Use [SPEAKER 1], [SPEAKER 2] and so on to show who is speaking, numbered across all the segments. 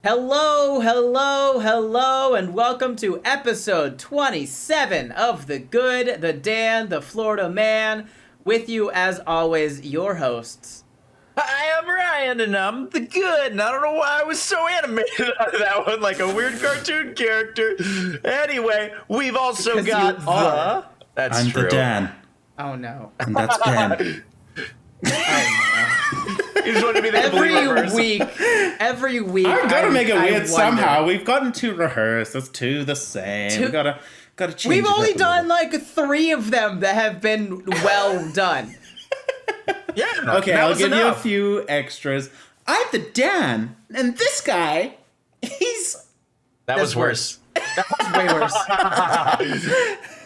[SPEAKER 1] Hello, hello, hello, and welcome to episode 27 of The Good, the Dan, the Florida Man. With you, as always, your hosts.
[SPEAKER 2] Hi, I'm Ryan, and I'm the good, and I don't know why I was so animated on that one, like a weird cartoon character. Anyway, we've also
[SPEAKER 1] Because
[SPEAKER 2] got
[SPEAKER 1] you are.
[SPEAKER 2] That's
[SPEAKER 3] I'm
[SPEAKER 2] true.
[SPEAKER 3] the Dan,
[SPEAKER 1] Oh no.
[SPEAKER 3] and that's Ben.
[SPEAKER 2] You just want to be the complete reverse.
[SPEAKER 1] Every week.
[SPEAKER 3] I've got to make it
[SPEAKER 1] I
[SPEAKER 3] weird
[SPEAKER 1] wonder.
[SPEAKER 3] somehow. We've gotten to rehearse. It's two the same. We gotta change.
[SPEAKER 1] We've
[SPEAKER 3] it
[SPEAKER 1] only
[SPEAKER 3] up a
[SPEAKER 1] done
[SPEAKER 3] little.
[SPEAKER 1] like 3 of them that have been well done.
[SPEAKER 2] Yeah.
[SPEAKER 3] Okay,
[SPEAKER 2] that
[SPEAKER 3] I'll
[SPEAKER 2] was
[SPEAKER 3] give you a
[SPEAKER 2] enough.
[SPEAKER 3] few extras. I'm the Dan, and this guy,
[SPEAKER 2] That was worse.
[SPEAKER 1] Way worse.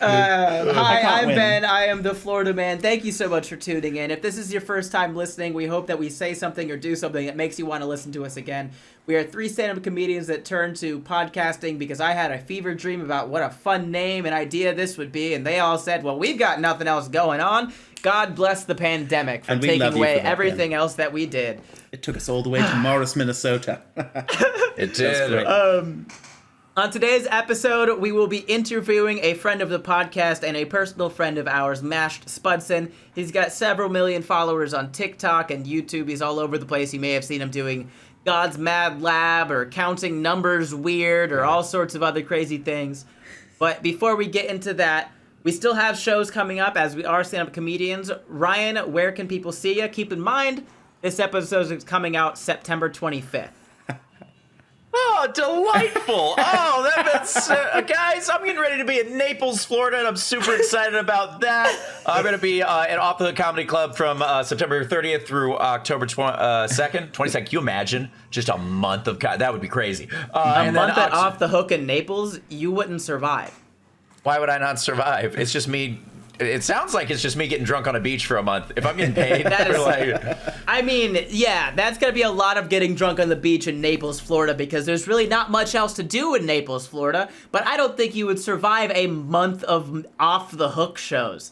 [SPEAKER 1] Hi,
[SPEAKER 3] can't
[SPEAKER 1] I'm
[SPEAKER 3] win.
[SPEAKER 1] Ben. I am the Florida Man. Thank you so much for tuning in. If this is your first time listening, we hope that we say something or do something that makes you want to listen to us again. We are 3 stand-up comedians that turned to podcasting because I had a fever dream about what a fun name and idea this would be, and they all said, well, we've got nothing else going on. God bless the pandemic for
[SPEAKER 3] And we
[SPEAKER 1] taking
[SPEAKER 3] love you
[SPEAKER 1] away
[SPEAKER 3] for that,
[SPEAKER 1] everything else that we did.
[SPEAKER 3] It took us all the way to Morris, Minnesota.
[SPEAKER 2] It
[SPEAKER 3] That's
[SPEAKER 2] did.
[SPEAKER 3] great.
[SPEAKER 1] On today's episode, we will be interviewing a friend of the podcast and a personal friend of ours, Mashed Spudson. He's got several million followers on TikTok and YouTube. He's all over the place. You may have seen him doing God's Mad Lab or counting numbers weird or all sorts of other crazy things. But before we get into that, we still have shows coming up as we are stand-up comedians. Ryan, where can people see you? Keep in mind, this episode is coming out September 25th.
[SPEAKER 2] Oh, delightful. Oh, that's guys, I'm getting ready to be in Naples, Florida, and I'm super excited about that. I'm going to be at Off the Hook Comedy Club from September 30th through October 2nd. 22nd. Can you imagine? Just a month of that would be crazy.
[SPEAKER 1] A month at Off the Hook in Naples, you wouldn't survive.
[SPEAKER 2] Why would I not survive? It's just me. It sounds like it's just me getting drunk on a beach for a month. If I'm getting paid,
[SPEAKER 1] That is-
[SPEAKER 2] for like,
[SPEAKER 1] I mean, yeah, that's going to be a lot of getting drunk on the beach in Naples, Florida, because there's really not much else to do in Naples, Florida. But I don't think you would survive a month of Off the Hook shows.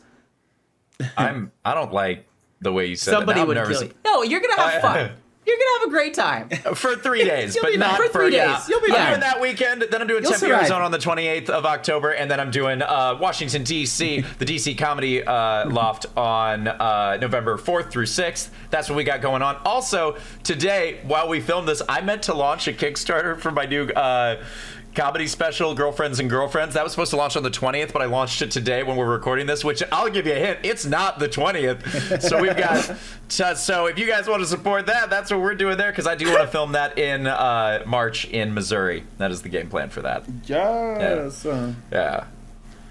[SPEAKER 2] I don't like the way you said
[SPEAKER 1] Somebody
[SPEAKER 2] that. Now I'm
[SPEAKER 1] would
[SPEAKER 2] nervous.
[SPEAKER 1] kill you. No, you're going to have fun. You're going to have a great time.
[SPEAKER 2] For 3 days,
[SPEAKER 1] You'll
[SPEAKER 2] but
[SPEAKER 1] be
[SPEAKER 2] not
[SPEAKER 1] fine. For 3 days.
[SPEAKER 2] Yeah.
[SPEAKER 1] You'll be
[SPEAKER 2] I'm
[SPEAKER 1] fine.
[SPEAKER 2] doing that weekend. Then I'm doing
[SPEAKER 3] You'll
[SPEAKER 2] Tempe,
[SPEAKER 3] survive.
[SPEAKER 2] Arizona on the 28th of October, and then I'm doing Washington D.C. the D.C. Comedy Loft on November 4th through 6th. That's what we got going on. Also, today while we film this, I meant to launch a Kickstarter for my new comedy special, Girlfriends and Girlfriends. That was supposed to launch on the 20th, but I launched it today when we're recording this, which I'll give you a hint, it's not the 20th. So we've got, so if you guys want to support that, that's what we're doing there, because I do want to film that in March in Missouri. That is the game plan for that.
[SPEAKER 3] Yes.
[SPEAKER 2] Yeah.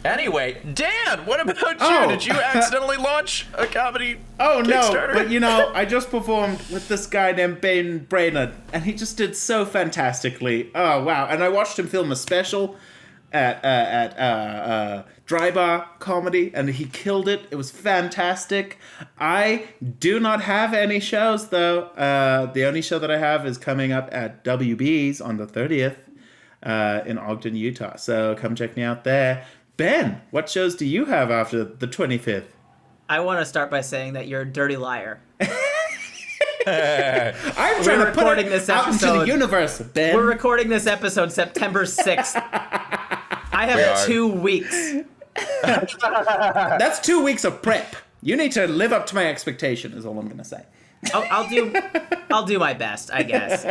[SPEAKER 2] Anyway, Dan, what about you?
[SPEAKER 3] Oh.
[SPEAKER 2] Did you accidentally launch a comedy
[SPEAKER 3] Oh no!
[SPEAKER 2] Kickstarter?
[SPEAKER 3] But I just performed with this guy named Brainard, and he just did so fantastically. Oh wow! And I watched him film a special at Dry Bar Comedy, and he killed it. It was fantastic. I do not have any shows though. The only show that I have is coming up at WB's on the 30th in Ogden, Utah. So come check me out there. Ben, what shows do you have after the 25th?
[SPEAKER 1] I want to start by saying that you're a dirty liar.
[SPEAKER 3] I'm trying to put
[SPEAKER 1] recording
[SPEAKER 3] it
[SPEAKER 1] this
[SPEAKER 3] out into the
[SPEAKER 1] episode.
[SPEAKER 3] universe, Ben.
[SPEAKER 1] We're recording this episode September 6th. I
[SPEAKER 2] We
[SPEAKER 1] have
[SPEAKER 2] are.
[SPEAKER 1] 2 weeks.
[SPEAKER 3] That's 2 weeks of prep. You need to live up to my expectation, is all I'm going to say.
[SPEAKER 1] I'll do my best, I guess.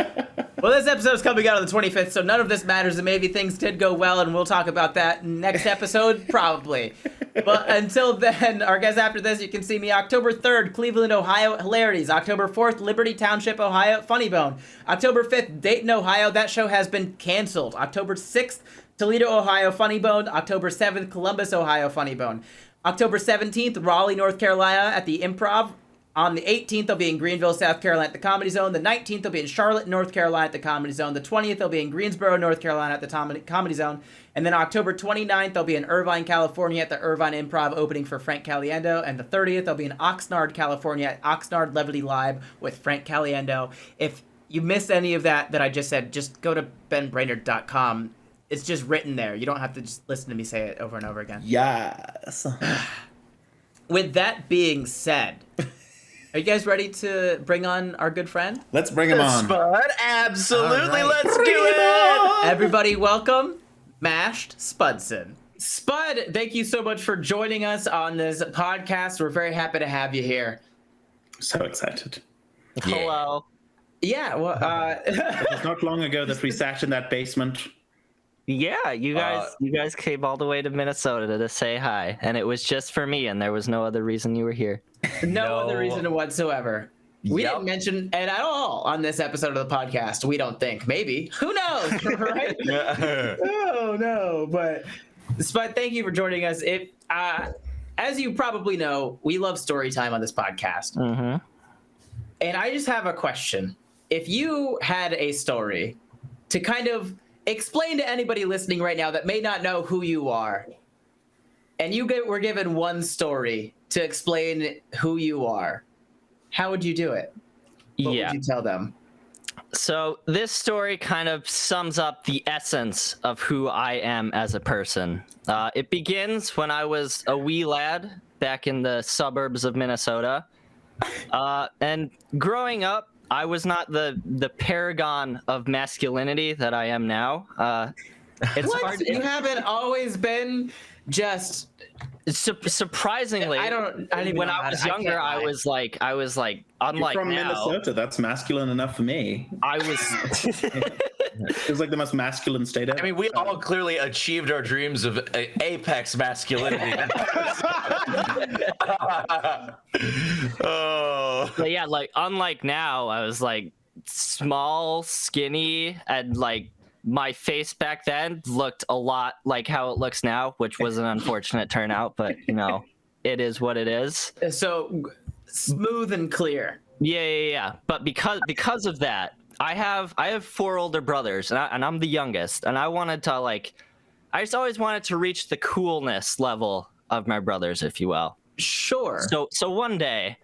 [SPEAKER 1] Well, this episode's coming out on the 25th, so none of this matters, and maybe things did go well, and we'll talk about that next episode, probably. But until then, or I guess after this, you can see me October 3rd, Cleveland, Ohio, Hilarities. October 4th, Liberty Township, Ohio, Funny Bone. October 5th, Dayton, Ohio. That show has been canceled. October 6th, Toledo, Ohio, Funny Bone. October 7th, Columbus, Ohio, Funny Bone. October 17th, Raleigh, North Carolina at the Improv. On the 18th, I'll be in Greenville, South Carolina at the Comedy Zone. The 19th, I'll be in Charlotte, North Carolina at the Comedy Zone. The 20th, I'll be in Greensboro, North Carolina at the Comedy Zone. And then October 29th, I'll be in Irvine, California at the Irvine Improv opening for Frank Caliendo. And the 30th, I'll be in Oxnard, California at Oxnard Levity Live with Frank Caliendo. If you missed any of that I just said, just go to benbrainard.com. It's just written there. You don't have to just listen to me say it over and over again.
[SPEAKER 3] Yes.
[SPEAKER 1] With that being said, Are you guys ready to bring on our good friend?
[SPEAKER 3] Let's bring him on.
[SPEAKER 2] Spud, absolutely.
[SPEAKER 1] All right.
[SPEAKER 2] Let's do it.
[SPEAKER 1] Everybody, welcome, Mashed Spudson. Spud, thank you so much for joining us on this podcast. We're very happy to have you here.
[SPEAKER 3] So excited.
[SPEAKER 4] Hello.
[SPEAKER 1] Yeah, well,
[SPEAKER 3] It was not long ago that we sat in that basement.
[SPEAKER 4] Yeah, you guys came all the way to Minnesota to say hi, and it was just for me, and there was no other reason you were here.
[SPEAKER 1] no other reason whatsoever. We
[SPEAKER 2] Yep.
[SPEAKER 1] didn't mention it at all on this episode of the podcast. We don't think. Maybe. Who knows, right? Oh, no. But, Spud, thank you for joining us. As you probably know, we love story time on this podcast.
[SPEAKER 4] Mm-hmm.
[SPEAKER 1] And I just have a question. If you had a story to kind of explain to anybody listening right now that may not know who you are, and were given one story to explain who you are, how would you do it? What would you tell them?
[SPEAKER 4] So this story kind of sums up the essence of who I am as a person. It begins when I was a wee lad back in the suburbs of Minnesota. And growing up, I was not the paragon of masculinity that I am now. It's
[SPEAKER 1] What?
[SPEAKER 4] hard.
[SPEAKER 1] You haven't always been just...
[SPEAKER 4] Surprisingly,
[SPEAKER 1] I don't even
[SPEAKER 4] when
[SPEAKER 1] know
[SPEAKER 4] I
[SPEAKER 1] how
[SPEAKER 4] was
[SPEAKER 1] to- I
[SPEAKER 4] younger,
[SPEAKER 1] can't
[SPEAKER 4] I
[SPEAKER 1] lie.
[SPEAKER 4] was like,
[SPEAKER 3] You're
[SPEAKER 4] unlike
[SPEAKER 3] from
[SPEAKER 4] now,
[SPEAKER 3] Minnesota. That's masculine enough for me.
[SPEAKER 4] I was.
[SPEAKER 3] It was like the most masculine state ever.
[SPEAKER 2] I mean, we all clearly achieved our dreams of apex masculinity. Oh.
[SPEAKER 4] But yeah, like unlike now, I was like small, skinny, and like my face back then looked a lot like how it looks now, which was an unfortunate turnout, but you know, it is what it is.
[SPEAKER 1] So smooth and clear.
[SPEAKER 4] Yeah. But because of that, I have 4 older brothers, and I'm the youngest, and I just always wanted to reach the coolness level of my brothers, if you will.
[SPEAKER 1] Sure.
[SPEAKER 4] So one day,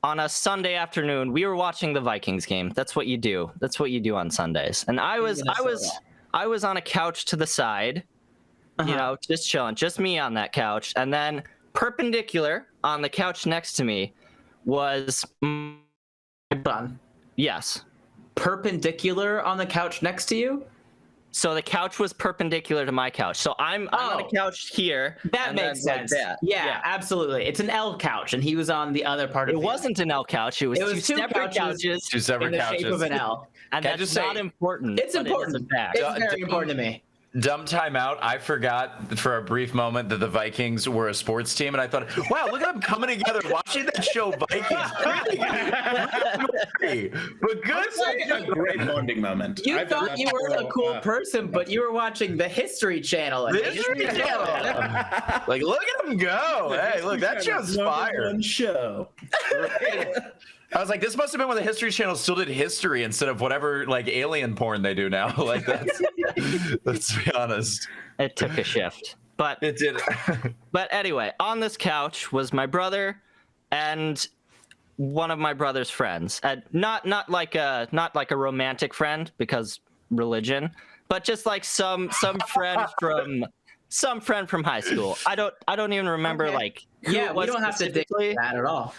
[SPEAKER 4] on a Sunday afternoon, we were watching the Vikings game. That's what you do. That's what you do on Sundays. And I was on a couch to the side, you know, just chilling, just me on that couch. And then perpendicular on the couch next to me was yes.
[SPEAKER 1] Perpendicular on the couch next to you?
[SPEAKER 4] So the couch was perpendicular to my couch. So I'm on a couch here.
[SPEAKER 1] That
[SPEAKER 4] and
[SPEAKER 1] makes
[SPEAKER 4] then
[SPEAKER 1] sense.
[SPEAKER 4] like that.
[SPEAKER 1] Yeah, absolutely. It's an L couch, and he was on the other part of
[SPEAKER 4] It
[SPEAKER 1] the
[SPEAKER 4] wasn't an L couch. It was two separate couches.
[SPEAKER 2] Two separate
[SPEAKER 1] in the
[SPEAKER 2] couches.
[SPEAKER 1] shape of an L.
[SPEAKER 4] And
[SPEAKER 2] Can I
[SPEAKER 4] that's
[SPEAKER 2] just
[SPEAKER 4] not
[SPEAKER 2] say-
[SPEAKER 4] important.
[SPEAKER 1] It's
[SPEAKER 4] but
[SPEAKER 1] important.
[SPEAKER 4] It is a fact.
[SPEAKER 1] It's very important to me.
[SPEAKER 2] Dumb timeout. I forgot for a brief moment that the Vikings were a sports team, and I thought, wow, look at them coming together, watching that show Vikings. But good.
[SPEAKER 3] It's a great bonding moment.
[SPEAKER 1] You
[SPEAKER 3] I've done
[SPEAKER 1] thought
[SPEAKER 3] that
[SPEAKER 1] you were a
[SPEAKER 3] before,
[SPEAKER 1] cool person, but you were watching the History Channel. and
[SPEAKER 2] The History Channel. Like, look at them go. Hey, look, that show's fire.
[SPEAKER 3] One show.
[SPEAKER 2] I was like, this must have been when the History Channel still did history instead of whatever like alien porn they do now. Like that's let's be honest.
[SPEAKER 4] It took a shift. But
[SPEAKER 2] It did.
[SPEAKER 4] But anyway, on this couch was my brother and one of my brother's friends. Not like a romantic friend because religion, but just like some friend from high school. I don't even remember
[SPEAKER 1] Okay.
[SPEAKER 4] like who
[SPEAKER 1] Yeah,
[SPEAKER 4] it
[SPEAKER 1] we
[SPEAKER 4] was
[SPEAKER 1] don't have to dig
[SPEAKER 4] specifically,
[SPEAKER 1] into that at all.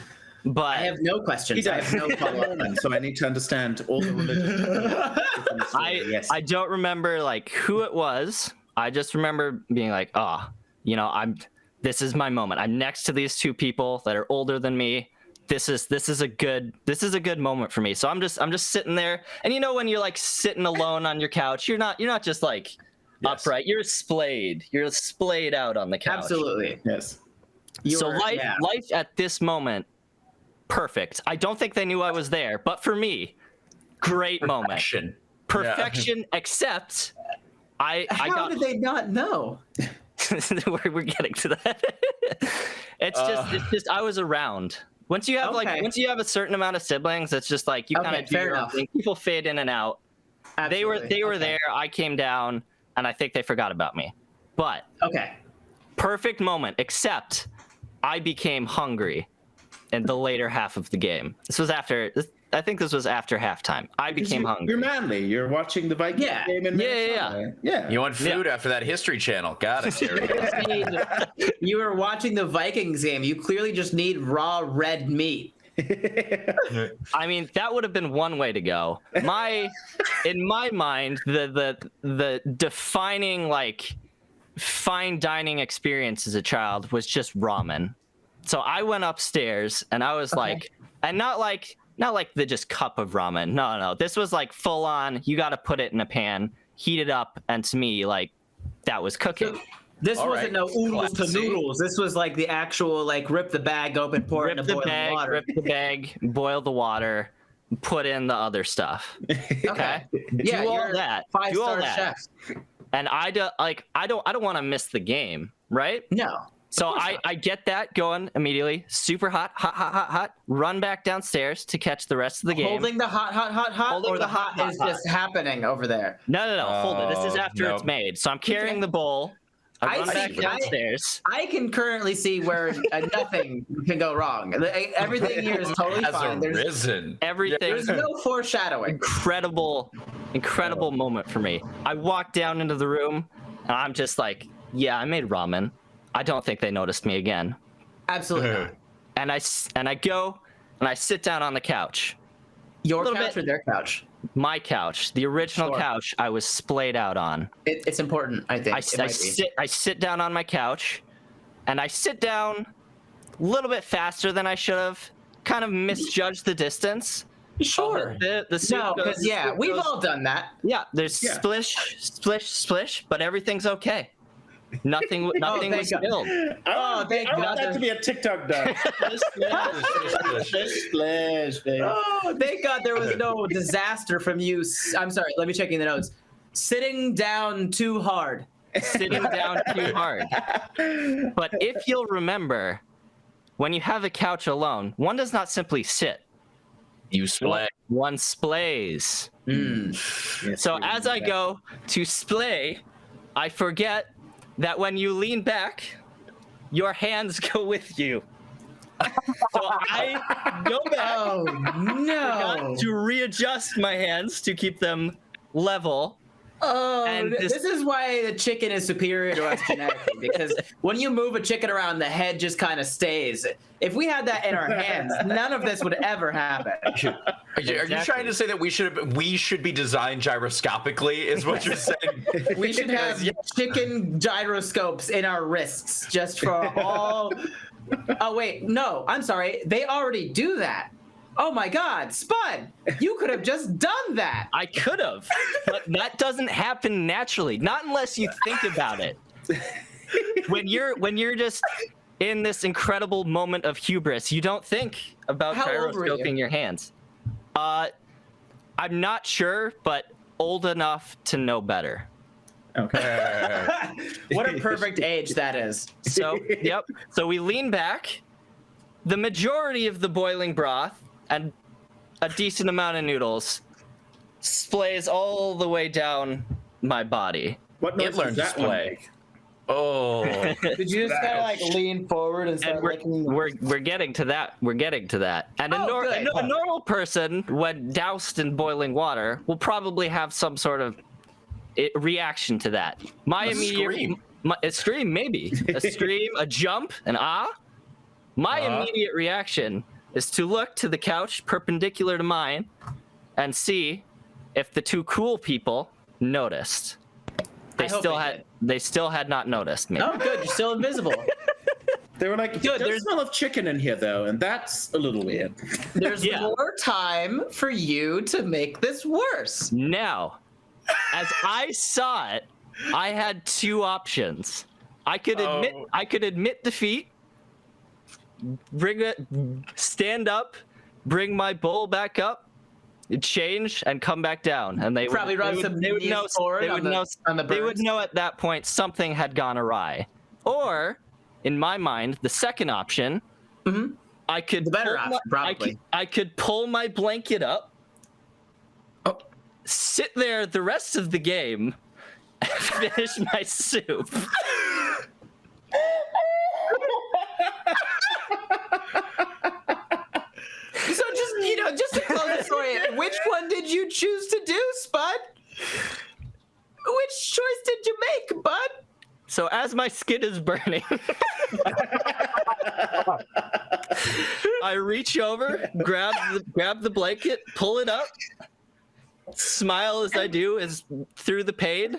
[SPEAKER 4] but
[SPEAKER 1] I have no questions. I have no follow-up.
[SPEAKER 3] So I need to understand all the religions.
[SPEAKER 4] I don't remember like who it was. I just remember being like, you know, this is my moment. I'm next to these 2 people that are older than me. This is a good moment for me. So I'm just sitting there, and you know when you're like sitting alone on your couch, you're not just like upright. You're splayed. You're splayed out on the couch.
[SPEAKER 1] Absolutely.
[SPEAKER 3] Yes.
[SPEAKER 4] Life at this moment, perfect. I don't think they knew I was there, but for me, great moment.
[SPEAKER 2] Action.
[SPEAKER 4] Perfection, except
[SPEAKER 1] How did they not know?
[SPEAKER 4] we're getting to that. It's just I was around. Once you have once you have a certain amount of siblings, it's just like you kind of do
[SPEAKER 1] fair
[SPEAKER 4] your own
[SPEAKER 1] enough.
[SPEAKER 4] thing. People fade in and out.
[SPEAKER 1] Absolutely.
[SPEAKER 4] They were
[SPEAKER 1] Okay.
[SPEAKER 4] there. I came down, and I think they forgot about me. But
[SPEAKER 1] Okay.
[SPEAKER 4] perfect moment, except I became hungry in the later half of the game. I think this was after halftime. I became hungry.
[SPEAKER 3] You're manly. You're watching the Vikings game in Minnesota. Yeah.
[SPEAKER 2] You want food after that History Channel. Got it, Terry.
[SPEAKER 1] You were watching the Vikings game. You clearly just need raw red meat.
[SPEAKER 4] I mean, that would have been one way to go. In my mind, the defining like fine dining experience as a child was just ramen. So I went upstairs and I was like, and not like the just cup of ramen. No. This was like full on. You got to put it in a pan, heat it up, and to me, like that was cooking.
[SPEAKER 1] This wasn't no oodles to noodles. This was like the actual like rip the bag open, pour it in the boiling water.
[SPEAKER 4] Rip the bag, boil the water, put in the other stuff. Okay.
[SPEAKER 1] Yeah,
[SPEAKER 4] do all that. Do all
[SPEAKER 1] 5-star
[SPEAKER 4] that.
[SPEAKER 1] chef.
[SPEAKER 4] And I don't want to miss the game, right?
[SPEAKER 1] No.
[SPEAKER 4] So I get that going immediately. Super hot. Run back downstairs to catch the rest of the game.
[SPEAKER 1] Holding the hot,
[SPEAKER 4] Holding
[SPEAKER 1] or the hot is just happening over there.
[SPEAKER 4] No. Hold it. This is after it's made. So I'm carrying the bowl. I run back downstairs.
[SPEAKER 1] I can currently see where nothing can go wrong. Everything here is totally fine. There's no foreshadowing.
[SPEAKER 4] Incredible moment for me. I walk down into the room, and I'm just like, yeah, I made ramen. I don't think they noticed me again.
[SPEAKER 1] Absolutely not.
[SPEAKER 4] And I go and I sit down on the couch.
[SPEAKER 1] Your couch or their couch?
[SPEAKER 4] My couch, the original couch I was splayed out on.
[SPEAKER 1] It's important, I think.
[SPEAKER 4] I sit down on my couch, and I sit down a little bit faster than I should have. Kind of misjudged the distance.
[SPEAKER 1] Sure.
[SPEAKER 4] The soup goes,
[SPEAKER 1] we've all done that.
[SPEAKER 4] Yeah, there's splish, but everything's okay. Nothing was spilled.
[SPEAKER 3] I want that to be a TikTok dance. Splash, baby.
[SPEAKER 1] Oh, thank God there was no disaster from you. I'm sorry, let me check in the notes. Sitting down too hard.
[SPEAKER 4] Sitting down too hard. But if you'll remember, when you have a couch alone, one does not simply sit.
[SPEAKER 2] You splay.
[SPEAKER 4] One splays.
[SPEAKER 3] Yes,
[SPEAKER 4] so as I go to splay, I forget that when you lean back, your hands go with you. So I go back.
[SPEAKER 1] Oh, no.
[SPEAKER 4] To readjust my hands to keep them level.
[SPEAKER 1] Oh, and this is why the chicken is superior to us genetically, because when you move a chicken around, the head just kind of stays. If we had that in our hands, none of this would ever happen.
[SPEAKER 2] Are you trying to say that we should be designed gyroscopically, is what you're saying?
[SPEAKER 1] We should have chicken gyroscopes in our wrists just for all... Oh, wait, no, I'm sorry. They already do that. Oh my God, Spud, you could have just done that.
[SPEAKER 4] I could have, but that doesn't happen naturally. Not unless you think about it. When you're just in this incredible moment of hubris, you don't think about gyroscoping your hands. I'm not sure, but old enough to know better.
[SPEAKER 3] Okay.
[SPEAKER 1] What a perfect age that is.
[SPEAKER 4] So, yep. So we lean back. The majority of the boiling broth and a decent amount of noodles splays all the way down my body.
[SPEAKER 3] What noise does that one make?
[SPEAKER 2] Oh.
[SPEAKER 1] Did you just kind of like lean forward and start
[SPEAKER 4] we're getting to that. We're getting to that. And a normal person, when doused in boiling water, will probably have some sort of reaction to that. A scream, maybe. A scream, a jump, an ah. My immediate reaction is to look to the couch perpendicular to mine and see if the two cool people noticed. They still had not noticed me.
[SPEAKER 1] Oh, good. You're still invisible.
[SPEAKER 3] They were like,
[SPEAKER 1] Good,
[SPEAKER 3] there's a smell of chicken in here, though, and that's a little weird.
[SPEAKER 1] There's more time for you to make this worse.
[SPEAKER 4] Now, as I saw it, I had two options. I could admit defeat, stand up, bring my bowl back up, change, and come back down. And they
[SPEAKER 1] probably run some knees forward on the
[SPEAKER 4] They would know at that point something had gone awry. Or, in my mind, the second option, I could
[SPEAKER 1] the better option, probably.
[SPEAKER 4] I could pull my blanket up, sit there the rest of the game, and finish my soup.
[SPEAKER 1] So just to close the story, which one did you choose to do, Spud? Which choice did you make, Bud?
[SPEAKER 4] So as my skin is burning, I reach over, grab the blanket, pull it up, smile as I do as through the pain,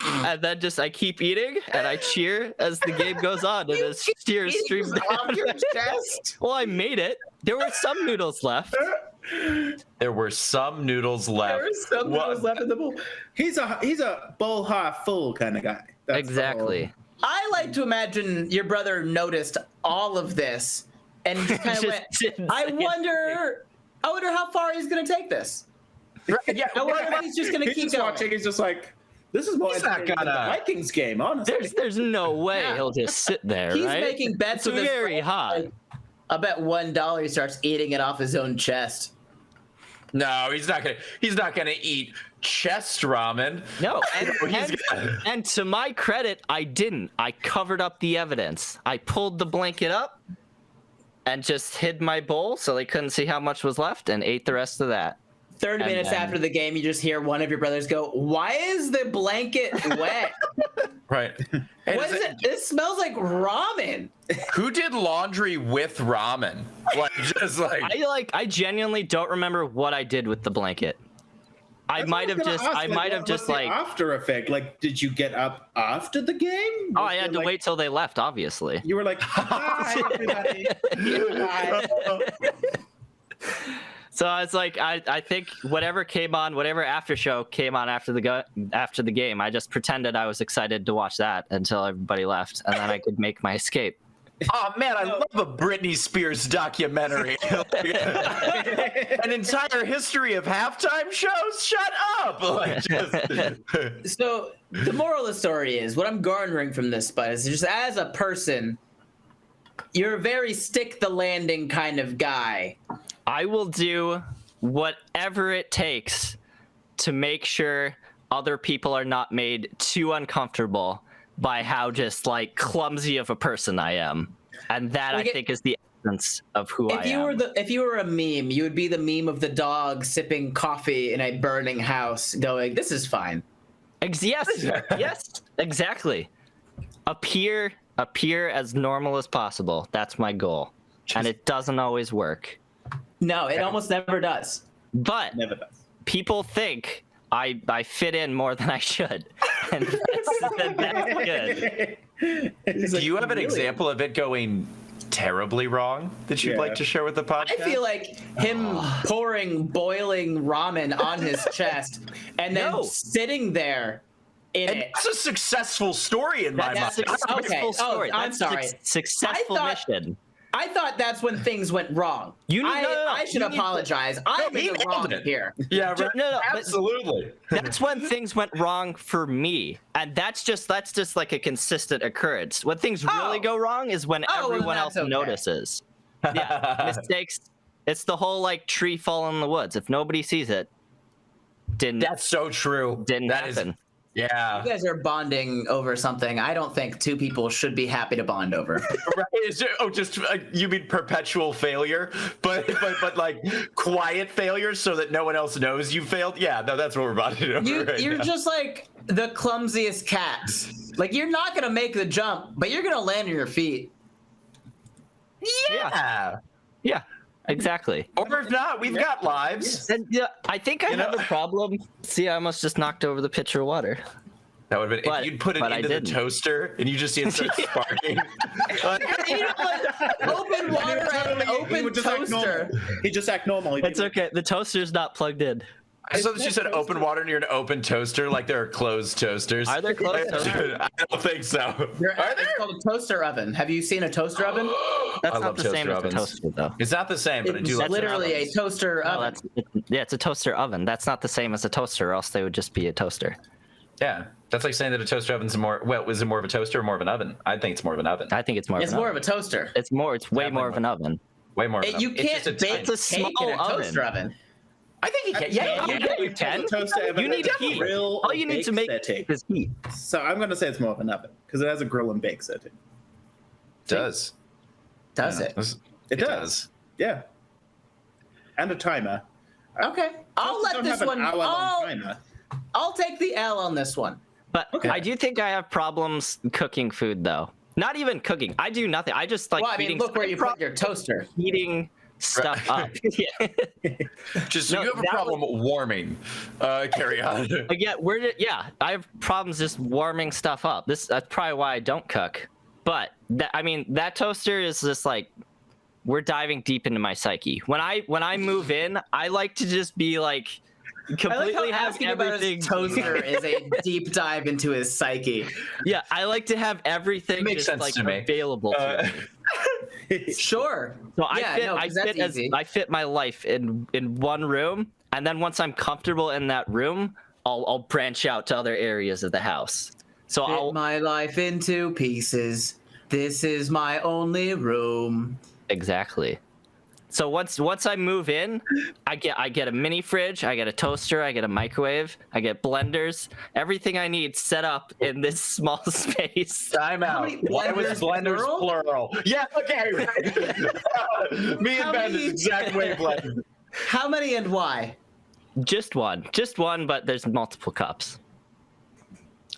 [SPEAKER 4] and then I keep eating and I cheer as the game goes on and as tears stream down
[SPEAKER 1] your chest.
[SPEAKER 4] Well, I made it. There were some noodles left.
[SPEAKER 2] There were some noodles left.
[SPEAKER 1] There is some noodles left in the bowl.
[SPEAKER 3] He's a bowl half full kind of guy. That's
[SPEAKER 4] Exactly.
[SPEAKER 1] I like to imagine your brother noticed all of this and just kind of went, I wonder how far he's going to take this.
[SPEAKER 2] Yeah,
[SPEAKER 1] I wonder if he's just going to
[SPEAKER 3] He's
[SPEAKER 1] keep
[SPEAKER 3] just
[SPEAKER 1] going.
[SPEAKER 3] watching. He's just like, this is more
[SPEAKER 2] He's not
[SPEAKER 3] entertaining than the
[SPEAKER 2] gonna-
[SPEAKER 3] Vikings game, honestly.
[SPEAKER 4] There's no way he'll just sit there,
[SPEAKER 1] He's
[SPEAKER 4] right?
[SPEAKER 1] making bets
[SPEAKER 4] It's
[SPEAKER 1] with his
[SPEAKER 4] very
[SPEAKER 1] friends,
[SPEAKER 4] hot.
[SPEAKER 1] like, I bet $1 he starts eating it off his own chest.
[SPEAKER 2] No, he's not gonna eat chest ramen.
[SPEAKER 4] No,
[SPEAKER 2] He's gonna-
[SPEAKER 4] and to my credit, I didn't. I covered up the evidence. I pulled the blanket up and just hid my bowl so they couldn't see how much was left and ate the rest of that.
[SPEAKER 1] 30
[SPEAKER 4] And
[SPEAKER 1] minutes
[SPEAKER 4] then-
[SPEAKER 1] after the game, you just hear one of your brothers go, "Why is the blanket wet?
[SPEAKER 2] Right. Hey,
[SPEAKER 1] What is it? It smells like ramen."
[SPEAKER 2] Who did laundry with ramen? Like just like
[SPEAKER 4] I genuinely don't remember what I did with the blanket. I
[SPEAKER 3] That's what
[SPEAKER 4] might have
[SPEAKER 3] was gonna
[SPEAKER 4] just
[SPEAKER 3] ask,
[SPEAKER 4] I might have
[SPEAKER 3] what's
[SPEAKER 4] just
[SPEAKER 3] the
[SPEAKER 4] like
[SPEAKER 3] after effect. Like, did you get up after the game?
[SPEAKER 4] oh,
[SPEAKER 3] Was
[SPEAKER 4] I
[SPEAKER 3] there,
[SPEAKER 4] had to
[SPEAKER 3] like-
[SPEAKER 4] wait till they left, obviously.
[SPEAKER 3] You were like, hi, everybody. Hi.
[SPEAKER 4] So I was like, I think whatever after show came on after the game, I just pretended I was excited to watch that until everybody left, and then I could make my escape.
[SPEAKER 2] oh man, I love a Britney Spears documentary. An entire history of halftime shows? Shut up! Like, just-
[SPEAKER 1] So the moral of the story is, what I'm garnering from this, Spud, is just as a person, you're a very stick the landing kind of guy.
[SPEAKER 4] I will do whatever it takes to make sure other people are not made too uncomfortable by how just like clumsy of a person I am, and that
[SPEAKER 1] Like
[SPEAKER 4] I think is the essence of who I am.
[SPEAKER 1] If you were a meme, you would be the meme of the dog sipping coffee in a burning house, going, "This is fine."
[SPEAKER 4] Yes, exactly. Appear as normal as possible. That's my goal, and it doesn't always work.
[SPEAKER 1] No, it almost never does.
[SPEAKER 4] But
[SPEAKER 3] Never does.
[SPEAKER 4] people think I fit in more than I should, and that's good.
[SPEAKER 2] Do you have an example of it going terribly wrong that you'd
[SPEAKER 3] Yeah.
[SPEAKER 2] like to share with the podcast?
[SPEAKER 1] I feel like him pouring boiling ramen on his chest and then
[SPEAKER 4] No.
[SPEAKER 1] sitting there in
[SPEAKER 2] and
[SPEAKER 1] it.
[SPEAKER 2] that's a successful story in my
[SPEAKER 1] That's
[SPEAKER 2] mind.
[SPEAKER 1] a- Okay.
[SPEAKER 4] Successful story.
[SPEAKER 1] I'm
[SPEAKER 4] That's
[SPEAKER 1] sorry.
[SPEAKER 4] Successful
[SPEAKER 1] I thought-
[SPEAKER 4] mission.
[SPEAKER 1] I thought that's when things went wrong.
[SPEAKER 4] You need-
[SPEAKER 1] I,
[SPEAKER 4] no, no, no.
[SPEAKER 1] I should
[SPEAKER 4] You need to-
[SPEAKER 1] apologize. I'm
[SPEAKER 2] he
[SPEAKER 1] in the
[SPEAKER 2] nailed
[SPEAKER 1] wrong
[SPEAKER 2] it.
[SPEAKER 1] here.
[SPEAKER 2] Yeah, right.
[SPEAKER 4] No, but
[SPEAKER 2] Absolutely.
[SPEAKER 4] that's when things went wrong for me, and that's just like a consistent occurrence. When things really
[SPEAKER 1] Oh.
[SPEAKER 4] go wrong is when
[SPEAKER 1] Oh, well,
[SPEAKER 4] everyone
[SPEAKER 1] that's
[SPEAKER 4] else
[SPEAKER 1] okay.
[SPEAKER 4] notices. Yeah, mistakes. It's the whole like tree fall in the woods. If nobody sees it, didn't
[SPEAKER 2] That's so true.
[SPEAKER 4] didn't
[SPEAKER 2] That is-
[SPEAKER 4] happen.
[SPEAKER 2] yeah.
[SPEAKER 1] You guys are bonding over something I don't think two people should be happy to bond over.
[SPEAKER 2] Right. Just you mean perpetual failure, but like quiet failure, so that no one else knows you failed. Yeah, no, that's what we're about to do.
[SPEAKER 1] You're just like the clumsiest cats. Like, you're not going to make the jump, but you're going to land on your feet.
[SPEAKER 2] yeah.
[SPEAKER 4] Yeah, exactly.
[SPEAKER 2] Or if not, we've got lives.
[SPEAKER 4] And yeah, I think I have a problem. See, I almost just knocked over the pitcher of water.
[SPEAKER 2] That would have been
[SPEAKER 4] But-
[SPEAKER 2] if you'd put it
[SPEAKER 4] but I
[SPEAKER 2] into the
[SPEAKER 4] didn't.
[SPEAKER 2] toaster and you just see it start sparking.
[SPEAKER 1] You know what? Open water and an
[SPEAKER 3] He
[SPEAKER 1] open
[SPEAKER 3] would just act
[SPEAKER 1] toaster.
[SPEAKER 3] normal. He just act normal. He'd be
[SPEAKER 4] It's
[SPEAKER 3] like,
[SPEAKER 4] okay. The toaster's not plugged in.
[SPEAKER 2] I saw that you said open water near an open toaster, like there are closed toasters.
[SPEAKER 4] Are there closed toasters?
[SPEAKER 2] I don't think so. Are
[SPEAKER 1] It's
[SPEAKER 2] there?
[SPEAKER 1] called a toaster oven. Have you seen a toaster oven?
[SPEAKER 4] That's
[SPEAKER 2] I
[SPEAKER 4] not
[SPEAKER 2] love
[SPEAKER 4] the same
[SPEAKER 2] toaster
[SPEAKER 4] as
[SPEAKER 2] ovens.
[SPEAKER 4] a toaster, though.
[SPEAKER 2] It's not the same, but I do
[SPEAKER 1] It's
[SPEAKER 2] like
[SPEAKER 1] literally a
[SPEAKER 2] ovens.
[SPEAKER 1] toaster
[SPEAKER 4] No,
[SPEAKER 1] oven.
[SPEAKER 4] it's a toaster oven. That's not the same as a toaster, or else they would just be a toaster.
[SPEAKER 2] Yeah, that's like saying that a toaster oven's more. Well, is it more of a toaster or more of an oven? I think it's more of an oven.
[SPEAKER 4] I think it's more.
[SPEAKER 1] It's
[SPEAKER 4] of an
[SPEAKER 1] more
[SPEAKER 4] oven.
[SPEAKER 1] of a toaster.
[SPEAKER 4] It's way
[SPEAKER 2] Definitely
[SPEAKER 4] more of an oven.
[SPEAKER 2] Way more. Of an
[SPEAKER 1] You
[SPEAKER 2] oven. It's
[SPEAKER 1] can't
[SPEAKER 2] just a
[SPEAKER 1] bake
[SPEAKER 2] tiny-
[SPEAKER 4] It's a
[SPEAKER 1] cake in a
[SPEAKER 4] small oven.
[SPEAKER 1] toaster oven.
[SPEAKER 2] I think you can. Yeah,
[SPEAKER 4] you can.
[SPEAKER 3] The toaster oven
[SPEAKER 4] You need
[SPEAKER 3] has a
[SPEAKER 4] heat.
[SPEAKER 3] grill
[SPEAKER 4] All
[SPEAKER 3] and
[SPEAKER 4] you need to
[SPEAKER 3] bake
[SPEAKER 4] make
[SPEAKER 3] setting.
[SPEAKER 4] is heat.
[SPEAKER 3] So I'm gonna say it's more of an oven because it has a grill and bake setting.
[SPEAKER 2] does.
[SPEAKER 1] Does it?
[SPEAKER 3] It does. Yeah. And a timer.
[SPEAKER 1] Okay. I'll
[SPEAKER 3] Toasters
[SPEAKER 1] let
[SPEAKER 3] don't
[SPEAKER 1] this
[SPEAKER 3] have
[SPEAKER 1] one.
[SPEAKER 3] an hour-long
[SPEAKER 1] I'll,
[SPEAKER 3] timer.
[SPEAKER 1] I'll take the L on this one.
[SPEAKER 4] But
[SPEAKER 3] Okay.
[SPEAKER 4] I do think I have problems cooking food, though. Not even cooking. I do nothing. I just like
[SPEAKER 1] Well, I mean,
[SPEAKER 4] heating.
[SPEAKER 1] look where you put your toaster.
[SPEAKER 4] Heating stuff up. Yeah.
[SPEAKER 2] Just so
[SPEAKER 4] No,
[SPEAKER 2] you have a
[SPEAKER 4] that
[SPEAKER 2] problem warming. Carry on.
[SPEAKER 4] I have problems just warming stuff up. That's probably why I don't cook. But that toaster is just like, we're diving deep into my psyche. When I move in, I like to just be like completely
[SPEAKER 1] I like how
[SPEAKER 4] have
[SPEAKER 1] asking
[SPEAKER 4] everything.
[SPEAKER 1] about his toaster is a deep dive into his psyche.
[SPEAKER 4] Yeah, I like to have everything
[SPEAKER 2] Makes
[SPEAKER 4] just
[SPEAKER 2] sense
[SPEAKER 4] like
[SPEAKER 2] to me.
[SPEAKER 4] available to me.
[SPEAKER 1] Sure.
[SPEAKER 4] So
[SPEAKER 1] Yeah,
[SPEAKER 4] I fit my life in one room, and then once I'm comfortable in that room, I'll branch out to other areas of the house. So
[SPEAKER 1] Fit my life into pieces. This is my only room.
[SPEAKER 4] Exactly. So once I move in, I get a mini fridge, I get a toaster, I get a microwave, I get blenders, everything I need set up in this small space.
[SPEAKER 2] Time out.
[SPEAKER 1] many
[SPEAKER 2] Why was
[SPEAKER 1] blenders,
[SPEAKER 2] blenders plural? Yeah, okay. Me and
[SPEAKER 1] How
[SPEAKER 2] Ben
[SPEAKER 1] many-
[SPEAKER 2] is exact wavelength.
[SPEAKER 1] How many and why?
[SPEAKER 4] Just one, but there's multiple cups.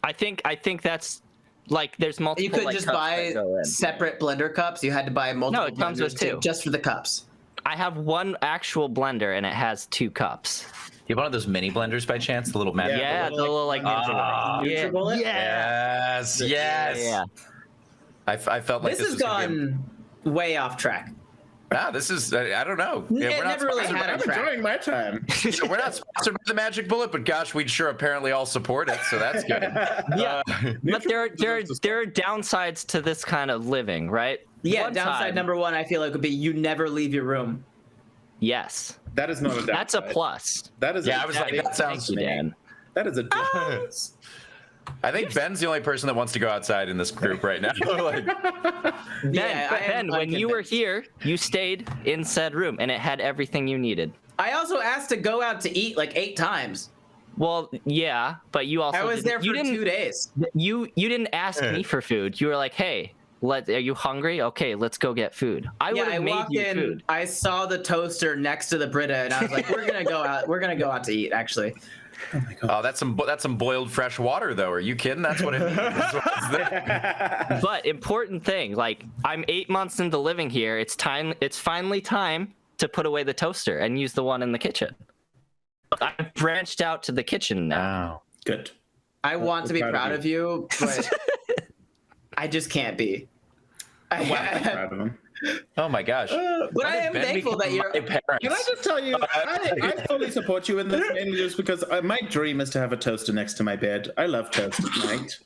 [SPEAKER 4] I think that's like there's multiple.
[SPEAKER 1] You couldn't
[SPEAKER 4] like,
[SPEAKER 1] just
[SPEAKER 4] cups
[SPEAKER 1] buy
[SPEAKER 4] that go in.
[SPEAKER 1] separate blender cups. You had to buy multiple.
[SPEAKER 4] No, it comes with
[SPEAKER 1] blenders
[SPEAKER 4] two.
[SPEAKER 1] just for the cups.
[SPEAKER 4] I have one actual blender and it has 2 cups.
[SPEAKER 2] You have one of those mini blenders by chance? The little magic.
[SPEAKER 4] Yeah, the little like
[SPEAKER 2] Ah.
[SPEAKER 4] yeah,
[SPEAKER 1] NutriBullet?
[SPEAKER 4] yeah,
[SPEAKER 2] Yes, yes.
[SPEAKER 4] yeah.
[SPEAKER 2] I felt like
[SPEAKER 1] This has
[SPEAKER 2] was gonna be
[SPEAKER 1] gone way off track.
[SPEAKER 2] this is, I don't know.
[SPEAKER 1] It
[SPEAKER 2] we're not
[SPEAKER 1] never really
[SPEAKER 2] sponsored
[SPEAKER 1] had
[SPEAKER 2] by-
[SPEAKER 1] a
[SPEAKER 3] I'm
[SPEAKER 1] track.
[SPEAKER 3] enjoying my time.
[SPEAKER 2] so we're not sponsored by the Magic Bullet, but gosh, we'd sure apparently all support it, so that's good.
[SPEAKER 4] Yeah, but there are downsides to this kind of living, right?
[SPEAKER 1] Yeah,
[SPEAKER 4] One
[SPEAKER 1] downside
[SPEAKER 4] time-
[SPEAKER 1] number one I feel like would be you never leave your room.
[SPEAKER 4] Yes,
[SPEAKER 3] That is not a downside.
[SPEAKER 4] that's a plus.
[SPEAKER 3] That is
[SPEAKER 2] Yeah, I was like, that sounds.
[SPEAKER 4] Thank you, Dan.
[SPEAKER 3] that is a
[SPEAKER 2] I think Ben's the only person that wants to go outside in this group right now. Like,
[SPEAKER 1] Yeah, I am
[SPEAKER 4] Ben, when you were
[SPEAKER 1] unconvinced.
[SPEAKER 4] here, you stayed in said room, and it had everything you needed.
[SPEAKER 1] I also asked to go out to eat like 8 times.
[SPEAKER 4] Well, yeah, but you also
[SPEAKER 1] I was there
[SPEAKER 4] you
[SPEAKER 1] for
[SPEAKER 4] didn't
[SPEAKER 1] 2 days.
[SPEAKER 4] you didn't ask me for food. You were like, "Hey, are you hungry? Okay, let's go get food." I would
[SPEAKER 1] Yeah, I
[SPEAKER 4] have made
[SPEAKER 1] walked
[SPEAKER 4] you
[SPEAKER 1] in.
[SPEAKER 4] food.
[SPEAKER 1] I saw the toaster next to the Brita, and I was like, "We're gonna go out. We're gonna go out to eat." Actually,
[SPEAKER 2] oh, that's some boiled fresh water, though. Are you kidding? That's what it means. That's what it's there.
[SPEAKER 4] But important thing, like I'm 8 months into living here. It's finally time to put away the toaster and use the one in the kitchen. I've branched out to the kitchen now.
[SPEAKER 2] Wow.
[SPEAKER 3] good.
[SPEAKER 1] I want to be
[SPEAKER 3] proud of
[SPEAKER 1] proud
[SPEAKER 3] you.
[SPEAKER 1] of you, but I just can't be.
[SPEAKER 3] I'm proud of him.
[SPEAKER 2] Oh my gosh.
[SPEAKER 1] But I am
[SPEAKER 2] Ben
[SPEAKER 1] thankful that
[SPEAKER 2] become
[SPEAKER 1] you're.
[SPEAKER 2] my parents.
[SPEAKER 3] Can I just tell you, I fully support you in this, mainly just because my dream is to have a toaster next to my bed. I love toast at night.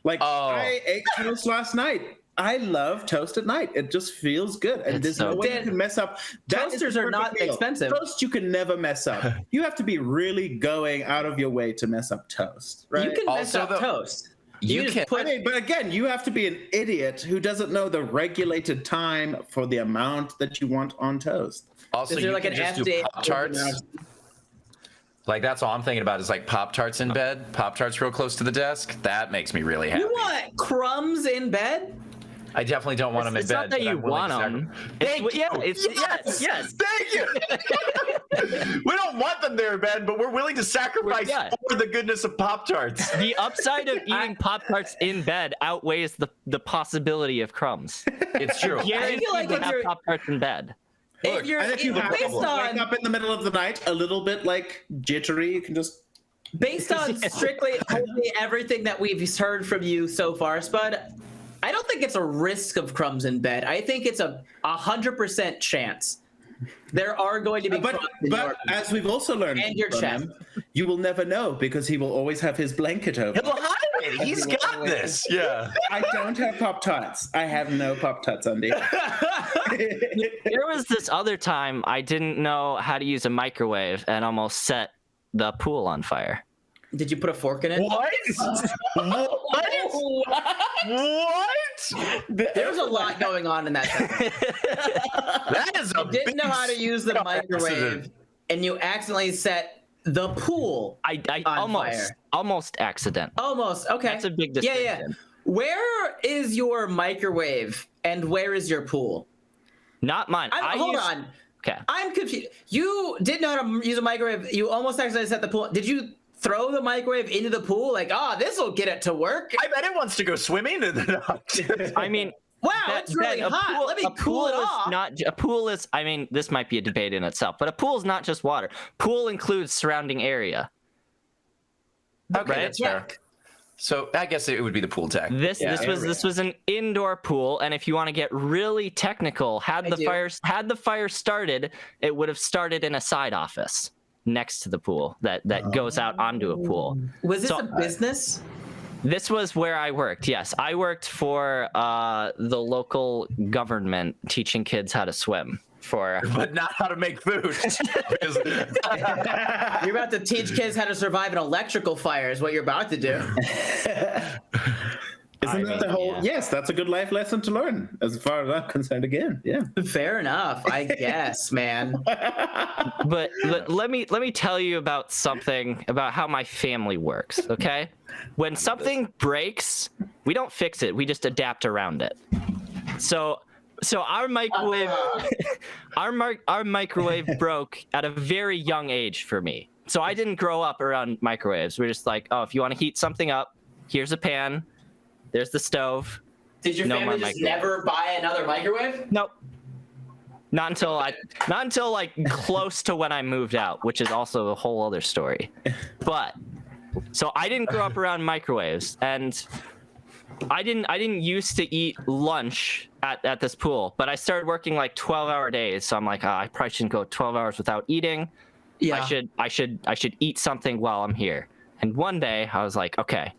[SPEAKER 3] Like,
[SPEAKER 2] Oh.
[SPEAKER 3] I ate toast last night. I love toast at night. It just feels good. And
[SPEAKER 4] It's
[SPEAKER 3] there's
[SPEAKER 4] so
[SPEAKER 3] no way
[SPEAKER 1] good.
[SPEAKER 3] you can mess up. That is
[SPEAKER 1] Toasters
[SPEAKER 3] the
[SPEAKER 1] are
[SPEAKER 3] perfect
[SPEAKER 1] not
[SPEAKER 3] meal.
[SPEAKER 1] expensive.
[SPEAKER 3] Toast you can never mess up. You have to be really going out of your way to mess up toast, right?
[SPEAKER 1] You can mess
[SPEAKER 2] Also,
[SPEAKER 1] up
[SPEAKER 2] the-
[SPEAKER 1] toast.
[SPEAKER 2] you
[SPEAKER 1] just
[SPEAKER 2] can-
[SPEAKER 1] put.
[SPEAKER 3] But again, you have to be an idiot who doesn't know the regulated time for the amount that you want on toast.
[SPEAKER 2] Also,
[SPEAKER 1] Is there
[SPEAKER 2] you
[SPEAKER 1] like
[SPEAKER 2] can
[SPEAKER 1] an
[SPEAKER 2] just do
[SPEAKER 1] FDA?
[SPEAKER 2] Pop-Tarts. Like, that's all I'm thinking about is like Pop-Tarts in bed. Pop-Tarts real close to the desk. That makes me really happy.
[SPEAKER 1] You want crumbs in bed?
[SPEAKER 2] I definitely don't want them in
[SPEAKER 4] It's
[SPEAKER 2] bed.
[SPEAKER 4] not that
[SPEAKER 2] but
[SPEAKER 4] you
[SPEAKER 2] I'm willing
[SPEAKER 4] want
[SPEAKER 2] to
[SPEAKER 4] them.
[SPEAKER 2] Thank you.
[SPEAKER 4] Yes.
[SPEAKER 2] Thank you. We don't want them there, Ben, but we're willing to sacrifice
[SPEAKER 4] Yeah.
[SPEAKER 2] for the goodness of Pop-Tarts.
[SPEAKER 4] The upside of eating Pop-Tarts in bed outweighs the possibility of crumbs.
[SPEAKER 2] It's true.
[SPEAKER 4] Guaranteed
[SPEAKER 1] like
[SPEAKER 4] to
[SPEAKER 1] if
[SPEAKER 4] have
[SPEAKER 1] you're-
[SPEAKER 4] Pop-Tarts in bed.
[SPEAKER 1] If you're
[SPEAKER 3] And if you have
[SPEAKER 1] based
[SPEAKER 3] to wake
[SPEAKER 1] on
[SPEAKER 3] up in the middle of the night a little bit like jittery, you can just
[SPEAKER 1] based on strictly only everything that we've heard from you so far, Spud, I don't think it's a risk of crumbs in bed. I think it's a 100% chance. There are going to be
[SPEAKER 3] but
[SPEAKER 1] crumbs in your
[SPEAKER 3] as we've also learned
[SPEAKER 1] And your
[SPEAKER 3] from
[SPEAKER 1] chest.
[SPEAKER 3] him, you will never know because he will always have his blanket over.
[SPEAKER 2] He'll hide it. He's got this. Yeah.
[SPEAKER 3] I don't have Pop-Tarts. I have no Pop-Tarts, Andy.
[SPEAKER 4] There was this other time I didn't know how to use a microwave and almost set the pool on fire.
[SPEAKER 1] Did you put a fork in it?
[SPEAKER 2] What? What?
[SPEAKER 1] There's a lot going on in that sentence.
[SPEAKER 2] That is a
[SPEAKER 1] You didn't know how to use the microwave,
[SPEAKER 2] accident.
[SPEAKER 1] and you accidentally set the pool.
[SPEAKER 4] I
[SPEAKER 1] On fire.
[SPEAKER 4] almost accident.
[SPEAKER 1] Almost. Okay.
[SPEAKER 4] That's a big
[SPEAKER 1] Yeah, yeah.
[SPEAKER 4] distinction.
[SPEAKER 1] Where is your microwave and where is your pool?
[SPEAKER 4] Not mine.
[SPEAKER 1] Hold on.
[SPEAKER 4] Okay.
[SPEAKER 1] I'm confused. You didn't know how to use a microwave. You almost accidentally set the pool. Did you throw the microwave into the pool? Like, this will get it to work.
[SPEAKER 2] I bet it wants to go swimming.
[SPEAKER 4] I mean,
[SPEAKER 1] Wow, it's really hot. Let me cool it off.
[SPEAKER 4] A pool is, I mean, this might be a debate in itself, but a pool is not just water. Pool includes surrounding area.
[SPEAKER 2] Okay,
[SPEAKER 4] right?
[SPEAKER 2] that's fair. So I guess it would be the pool tech.
[SPEAKER 4] This was an indoor pool, and if you want to get really technical, had the fire started, it would have started in a side office next to the pool that goes out onto a pool.
[SPEAKER 1] Was this a business?
[SPEAKER 4] This was where I worked. Yes, I worked for the local government teaching kids how to swim.
[SPEAKER 2] But not how to make food.
[SPEAKER 1] You're about to teach kids how to survive an electrical fire is what you're about to do.
[SPEAKER 3] Isn't that the whole? Yeah. Yes, that's a good life lesson to learn, as far as I'm concerned. Again, yeah.
[SPEAKER 1] Fair enough, I guess, man.
[SPEAKER 4] But let me tell you about something about how my family works. Okay, when something breaks, we don't fix it; we just adapt around it. So our microwave, our microwave broke at a very young age for me. So I didn't grow up around microwaves. We're just like, if you want to heat something up, here's a pan. There's the stove.
[SPEAKER 1] Did your family just never buy another microwave?
[SPEAKER 4] Nope. Not until like close to when I moved out, which is also a whole other story. But so I didn't grow up around microwaves, and I didn't used to eat lunch at this pool, but I started working like 12-hour days. So I'm like, I probably shouldn't go 12 hours without eating. Yeah. I should eat something while I'm here. And one day I was like, okay,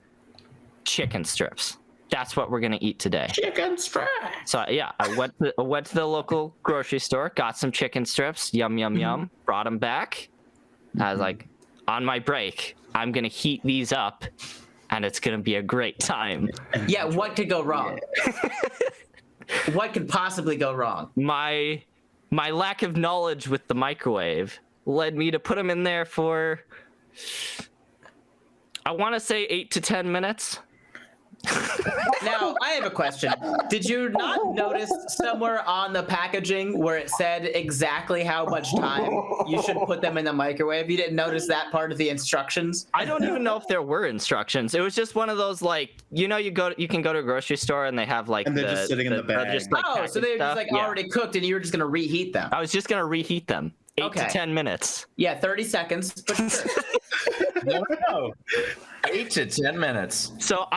[SPEAKER 4] chicken strips. That's what we're gonna eat today.
[SPEAKER 3] Chicken strips.
[SPEAKER 4] So yeah, I went to the local grocery store, got some chicken strips. Yum yum yum. Brought them back. I was like, on my break, I'm gonna heat these up, and it's gonna be a great time.
[SPEAKER 1] Yeah, what could go wrong? What could possibly go wrong?
[SPEAKER 4] My lack of knowledge with the microwave led me to put them in there for, I want to say 8 to 10 minutes.
[SPEAKER 1] Now, I have a question. Did you not notice somewhere on the packaging where it said exactly how much time you should put them in the microwave? You didn't notice that part of the instructions?
[SPEAKER 4] I don't even know if there were instructions. It was just one of those, like, you can go to a grocery store and they have like,
[SPEAKER 3] and they're just sitting in the bag.
[SPEAKER 4] Just, like,
[SPEAKER 1] so they're just like already cooked, and you were just gonna reheat them.
[SPEAKER 4] I was just gonna reheat them. 8 to 10 minutes.
[SPEAKER 1] Yeah, 30 seconds. But sure.
[SPEAKER 2] No. 8 to 10 minutes.
[SPEAKER 4] So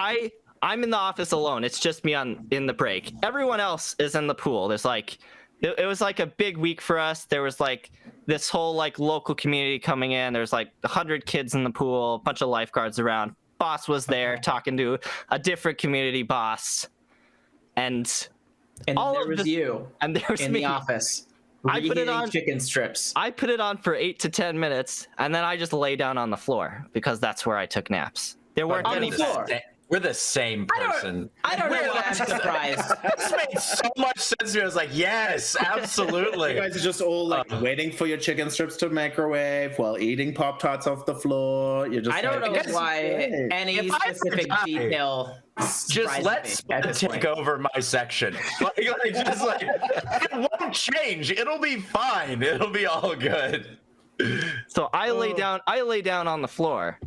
[SPEAKER 4] I'm in the office alone. It's just me in the break. Everyone else is in the pool. There's like, it was like a big week for us. There was like this whole like local community coming in. There's like 100 kids in the pool, a bunch of lifeguards around. Boss was there talking to a different community boss, and all
[SPEAKER 1] there was you.
[SPEAKER 4] And there was
[SPEAKER 1] in
[SPEAKER 4] me
[SPEAKER 1] the office.
[SPEAKER 4] I put it on
[SPEAKER 1] chicken strips.
[SPEAKER 4] I put it on for 8 to 10 minutes, and then I just lay down on the floor because that's where I took naps. There weren't any
[SPEAKER 1] floor.
[SPEAKER 2] We're the same person.
[SPEAKER 1] I don't know why I'm surprised.
[SPEAKER 2] This made so much sense to me. I was like, yes, absolutely.
[SPEAKER 3] You guys are just all like waiting for your chicken strips to microwave while eating Pop-Tarts off the floor. You're just
[SPEAKER 1] I don't know why any specific detail.
[SPEAKER 2] Just let Spud take over my section. It won't change. It'll be fine. It'll be all good.
[SPEAKER 4] So I lay down on the floor.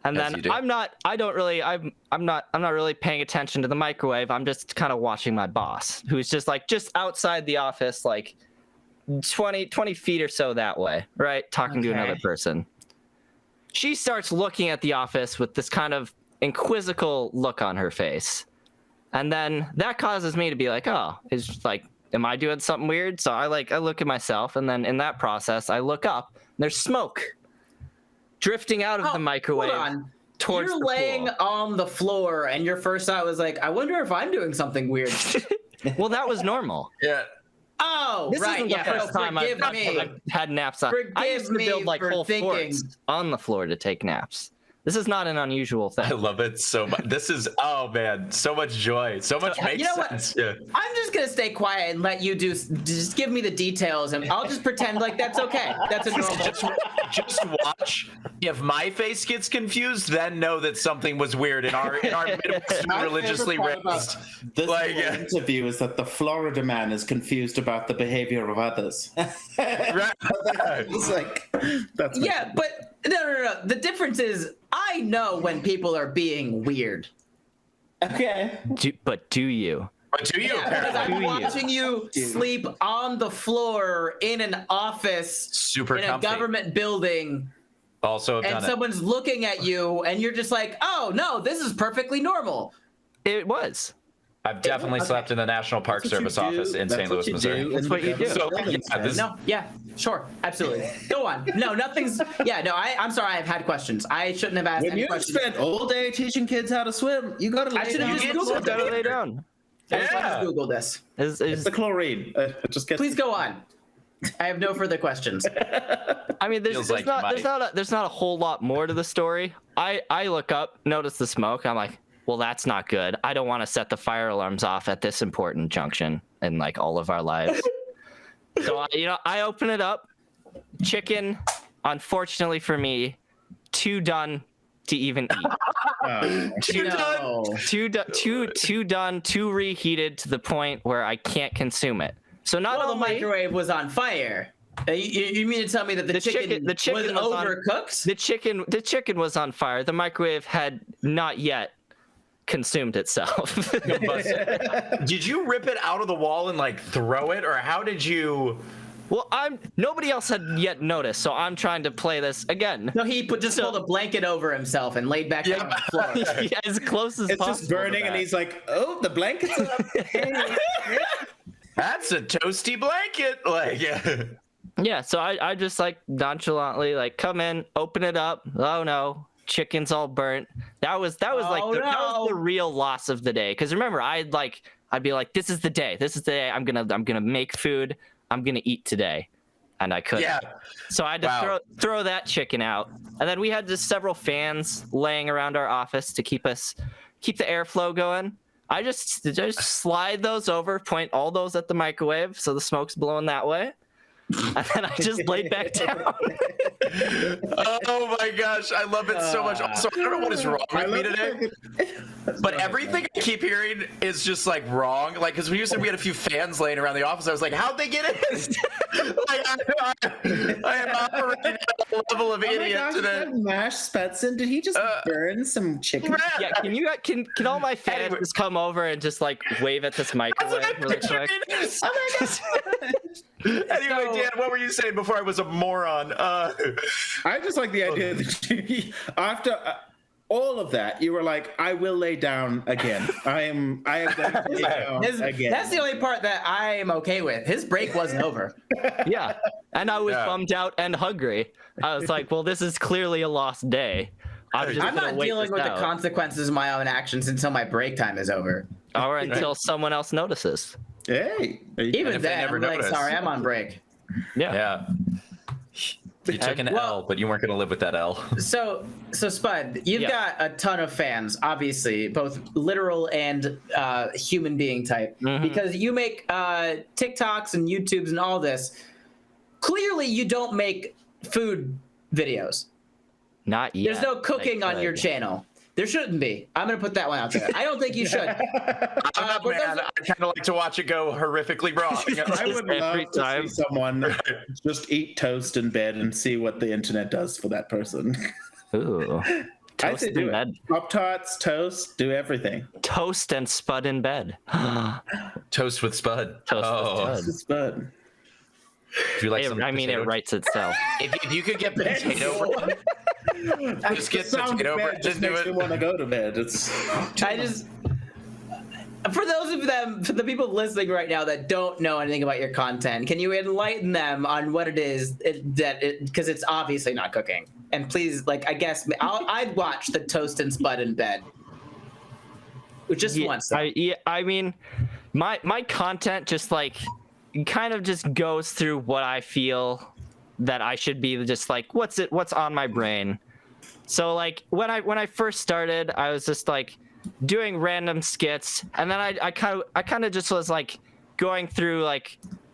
[SPEAKER 4] And then I'm not really paying attention to the microwave. I'm just kind of watching my boss, who's just outside the office, like 20 feet or so that way, right? Talking to another person. She starts looking at the office with this kind of inquisical look on her face. And then that causes me to be like, am I doing something weird? So I look at myself, and then in that process, I look up, and there's smoke drifting out of the microwave.
[SPEAKER 1] Hold on.
[SPEAKER 4] Towards
[SPEAKER 1] You're
[SPEAKER 4] the
[SPEAKER 1] laying
[SPEAKER 4] pool.
[SPEAKER 1] on the floor, and your first thought was like, I wonder if I'm doing something weird.
[SPEAKER 4] Well, that was normal.
[SPEAKER 2] Yeah.
[SPEAKER 1] Oh,
[SPEAKER 4] This isn't the first time I've had naps on. I used to build like whole forts on the floor to take naps. This is not an unusual thing.
[SPEAKER 2] I love it so much. This is, oh man, so much joy. So much makes sense. Yeah.
[SPEAKER 1] I'm just going to stay quiet and let you just give me the details, and I'll just pretend like that's okay. That's a normal.
[SPEAKER 2] just watch. If my face gets confused, then know that something was weird in our Midwestern
[SPEAKER 3] My
[SPEAKER 2] religiously
[SPEAKER 3] favorite part
[SPEAKER 2] raised.
[SPEAKER 3] about this
[SPEAKER 2] Like,
[SPEAKER 3] whole interview is that the Florida man is confused about the behavior of others.
[SPEAKER 2] Right.
[SPEAKER 3] It's like, that's
[SPEAKER 1] Yeah, but no. The difference is I know when people are being weird.
[SPEAKER 3] okay.
[SPEAKER 4] But do you?
[SPEAKER 2] But do you?
[SPEAKER 1] Yeah, because I'm
[SPEAKER 4] Do you?
[SPEAKER 1] watching you sleep on the floor in an office
[SPEAKER 2] Super
[SPEAKER 1] in a
[SPEAKER 2] comfy.
[SPEAKER 1] government building,
[SPEAKER 2] Also have
[SPEAKER 1] and
[SPEAKER 2] done it.
[SPEAKER 1] someone's looking at you, and you're just like, "Oh no, this is perfectly normal."
[SPEAKER 4] It was.
[SPEAKER 2] I've definitely slept in the National Park
[SPEAKER 3] That's what
[SPEAKER 2] Service
[SPEAKER 3] you
[SPEAKER 2] office
[SPEAKER 3] do.
[SPEAKER 2] in
[SPEAKER 3] That's
[SPEAKER 2] St.
[SPEAKER 3] what
[SPEAKER 2] Louis,
[SPEAKER 3] you
[SPEAKER 2] Missouri.
[SPEAKER 3] do
[SPEAKER 4] That's
[SPEAKER 3] in
[SPEAKER 4] what
[SPEAKER 3] the
[SPEAKER 4] you do.
[SPEAKER 3] government
[SPEAKER 2] So, yeah,
[SPEAKER 3] buildings,
[SPEAKER 1] No, yeah, sure, absolutely. Go on. No, nothing's. Yeah, no, I'm sorry. I've had questions. I shouldn't have asked
[SPEAKER 3] When
[SPEAKER 1] any
[SPEAKER 3] you
[SPEAKER 1] questions.
[SPEAKER 3] spent all day teaching kids how to swim, you gotta lay
[SPEAKER 1] should've
[SPEAKER 3] down.
[SPEAKER 1] just
[SPEAKER 2] You
[SPEAKER 1] Googled
[SPEAKER 2] get
[SPEAKER 1] it.
[SPEAKER 4] Lay down.
[SPEAKER 1] I just
[SPEAKER 2] Yeah.
[SPEAKER 1] Google this.
[SPEAKER 3] It's the chlorine. It just gets.
[SPEAKER 1] Please go on. I have no further questions.
[SPEAKER 4] I mean,
[SPEAKER 2] Feels like you might.
[SPEAKER 4] there's not a whole lot more to the story. I look up, notice the smoke. I'm like, well, that's not good. I don't want to set the fire alarms off at this important junction in like all of our lives. So I open it up. Chicken, unfortunately for me, too done to even eat. Too done, too reheated to the point where I can't consume it. So not
[SPEAKER 1] Well, the
[SPEAKER 4] only
[SPEAKER 1] microwave was on fire. You mean to tell me that the chicken was
[SPEAKER 4] on-
[SPEAKER 1] overcooked?
[SPEAKER 4] the chicken was on fire. The microwave had not yet consumed itself.
[SPEAKER 2] Did you rip it out of the wall and like throw it, or how did you?
[SPEAKER 4] Well, nobody else had yet noticed, so I'm trying to play this again.
[SPEAKER 1] No, he pulled a blanket over himself and laid back down on the floor.
[SPEAKER 4] Yeah, as close as
[SPEAKER 3] It's
[SPEAKER 4] possible.
[SPEAKER 3] just burning,
[SPEAKER 4] to
[SPEAKER 3] and
[SPEAKER 4] that.
[SPEAKER 3] he's like, "Oh, the blanket's up."
[SPEAKER 2] That's a toasty blanket. Like, yeah.
[SPEAKER 4] Yeah, so I just like nonchalantly like come in, open it up. Oh no, chicken's all burnt. That was that was the real loss of the day. Because remember, I'd be like, this is the day. This is the day I'm gonna make food. I'm gonna eat today, and I couldn't.
[SPEAKER 2] Yeah.
[SPEAKER 4] So I had to throw that chicken out, and then we had just several fans laying around our office to keep the airflow going. I just slide those over, point all those at the microwave, so the smoke's blowing that way, and then I just laid back down.
[SPEAKER 2] Oh my gosh, I love it so much. Also, I don't know what is wrong with me today, but everything I keep hearing is just like wrong. Like, because when you said we had a few fans laying around the office, I was like, how'd they get in? Like, I am operating at a level of idiot today.
[SPEAKER 3] Mash Spudson, did he just burn some chicken?
[SPEAKER 4] Yeah, can all my fans
[SPEAKER 2] Anyway.
[SPEAKER 4] just come over and just like wave at this microwave really quick?
[SPEAKER 3] Oh my gosh.
[SPEAKER 2] Anyway, Dan, what were you saying before I was a moron?
[SPEAKER 3] I just like the idea that after all of that, you were like, "I will lay down again. I am going to lay down again."
[SPEAKER 1] That's the only part that I am okay with. His break wasn't over.
[SPEAKER 4] Yeah, and I was bummed out and hungry. I was like, well, this is clearly a lost day. I'm
[SPEAKER 1] I'm not dealing with the consequences of my own actions until my break time is over.
[SPEAKER 4] or until someone else notices.
[SPEAKER 3] Hey,
[SPEAKER 1] Even
[SPEAKER 2] if they
[SPEAKER 1] then,
[SPEAKER 2] never
[SPEAKER 1] I'm like,
[SPEAKER 2] notice.
[SPEAKER 1] sorry, I'm on break.
[SPEAKER 4] Yeah.
[SPEAKER 2] You took an L, but you weren't going to live with that L.
[SPEAKER 1] So Spud, you've got a ton of fans, obviously, both literal and human being type, because you make TikToks and YouTubes and all this. Clearly, you don't make food videos.
[SPEAKER 4] Not yet.
[SPEAKER 1] There's no cooking on your channel. There shouldn't be. I'm gonna put that one out there. I don't think you should.
[SPEAKER 2] Man, I kind of like to watch it go horrifically wrong.
[SPEAKER 3] I would
[SPEAKER 4] Every
[SPEAKER 3] love to
[SPEAKER 4] time.
[SPEAKER 3] see someone just eat toast in bed and see what the internet does for that person.
[SPEAKER 4] Ooh.
[SPEAKER 3] I
[SPEAKER 4] Toast
[SPEAKER 3] say
[SPEAKER 4] in
[SPEAKER 3] do
[SPEAKER 4] bed.
[SPEAKER 3] it. Pop-Tarts, toast, do everything.
[SPEAKER 4] Toast and Spud in bed.
[SPEAKER 2] Toast with Spud.
[SPEAKER 4] Toast with
[SPEAKER 3] It's Spud.
[SPEAKER 2] Do you like some
[SPEAKER 4] It
[SPEAKER 2] potato?
[SPEAKER 4] writes itself.
[SPEAKER 2] If you could get potato bread, just get
[SPEAKER 3] Sound
[SPEAKER 2] potato
[SPEAKER 3] bad
[SPEAKER 2] bread.
[SPEAKER 3] just
[SPEAKER 2] Just do
[SPEAKER 3] makes me
[SPEAKER 2] it.
[SPEAKER 3] want to go to bed. It's
[SPEAKER 1] For the people listening right now that don't know anything about your content, can you enlighten them on what it is because it's obviously not cooking? And please, I guess I'd watch the toast and Spud in bed. Just once.
[SPEAKER 4] I mean, my content just kind of just goes through what I feel that I should be just what's on my brain. So when I first started, I was just doing random skits, and then I kind of just was going through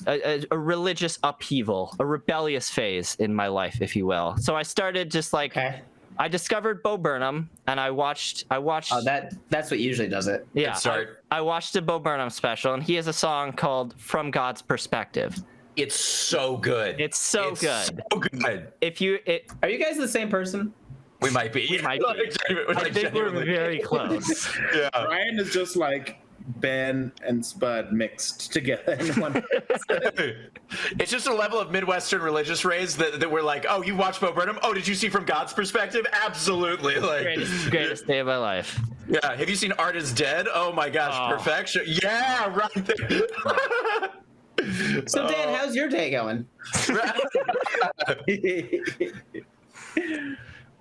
[SPEAKER 4] a religious upheaval, a rebellious phase in my life, if you will. So I started just like I discovered Bo Burnham, and I watched.
[SPEAKER 1] Oh, that's what usually does it.
[SPEAKER 4] Yeah,
[SPEAKER 2] Good start.
[SPEAKER 4] I watched a Bo Burnham special, and he has a song called "From God's Perspective."
[SPEAKER 2] It's so good.
[SPEAKER 4] It's so good.
[SPEAKER 2] So good.
[SPEAKER 1] Are you guys the same person?
[SPEAKER 2] We might be.
[SPEAKER 4] We might be. I think we're very close.
[SPEAKER 2] Yeah.
[SPEAKER 3] Ryan is just like Ben and Spud mixed together in one.
[SPEAKER 2] It's just a level of Midwestern religious raise that we're like, oh, you watch Bo Burnham? Oh, did you see From God's Perspective? Absolutely. Like,
[SPEAKER 4] Greatest day of my life.
[SPEAKER 2] Yeah. Have you seen Art is Dead? Oh my gosh, perfection. Yeah, right there.
[SPEAKER 1] So Dan, how's your day going?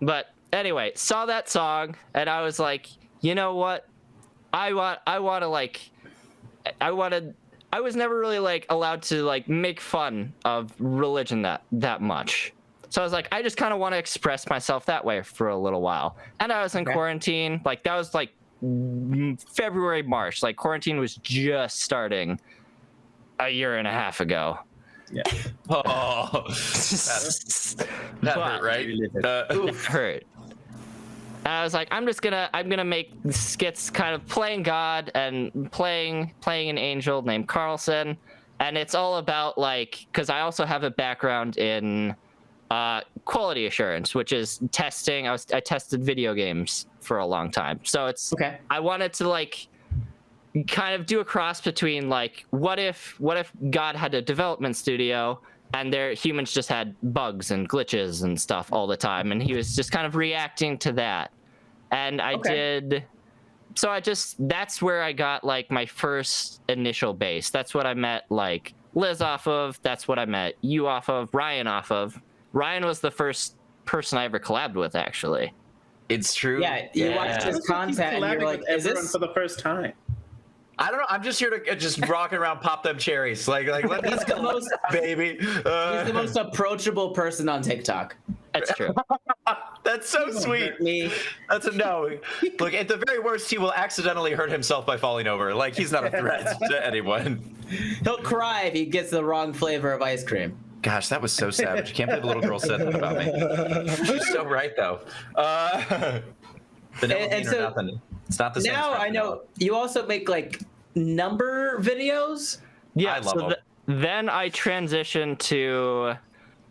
[SPEAKER 4] But anyway, saw that song, and I was like, you know what? I was never really like allowed to like make fun of religion that much. So I was like, I just kind of want to express myself that way for a little while. And I was in quarantine. Like that was like February, March. Like quarantine was just starting a year and a half ago.
[SPEAKER 3] Yeah.
[SPEAKER 2] Oh, that hurt, right?
[SPEAKER 4] It hurt. And I was like, I'm gonna make skits kind of playing God and playing an angel named Carlson, and it's all about like, because I also have a background in quality assurance, which is testing. I tested video games for a long time, so it's I wanted to like kind of do a cross between like, what if God had a development studio and their humans just had bugs and glitches and stuff all the time, and he was just kind of reacting to that. And that's where I got like my first initial base. That's what I met like Liz off of. That's what I met you off of, Ryan off of. Ryan was the first person I ever collabed with, actually.
[SPEAKER 2] It's true.
[SPEAKER 1] Yeah, you watched his content and you're like, is this
[SPEAKER 3] for the first time?
[SPEAKER 2] I don't know. I'm just here to just rocking around, pop them cherries. Like let
[SPEAKER 1] He's the most
[SPEAKER 2] baby.
[SPEAKER 1] He's the most approachable person on TikTok.
[SPEAKER 4] That's true.
[SPEAKER 2] That's so sweet.
[SPEAKER 1] Me.
[SPEAKER 2] That's a no. Look, at the very worst, he will accidentally hurt himself by falling over. Like he's not a threat to anyone.
[SPEAKER 1] He'll cry if he gets the wrong flavor of ice cream.
[SPEAKER 2] Gosh, that was so savage. I can't believe the little girl said that about me. She's so right, though. Vanilla bean or nothing. It's not the same.
[SPEAKER 1] Now I know you also make like number videos.
[SPEAKER 4] Yeah,
[SPEAKER 2] I love them.
[SPEAKER 4] Then I transitioned to,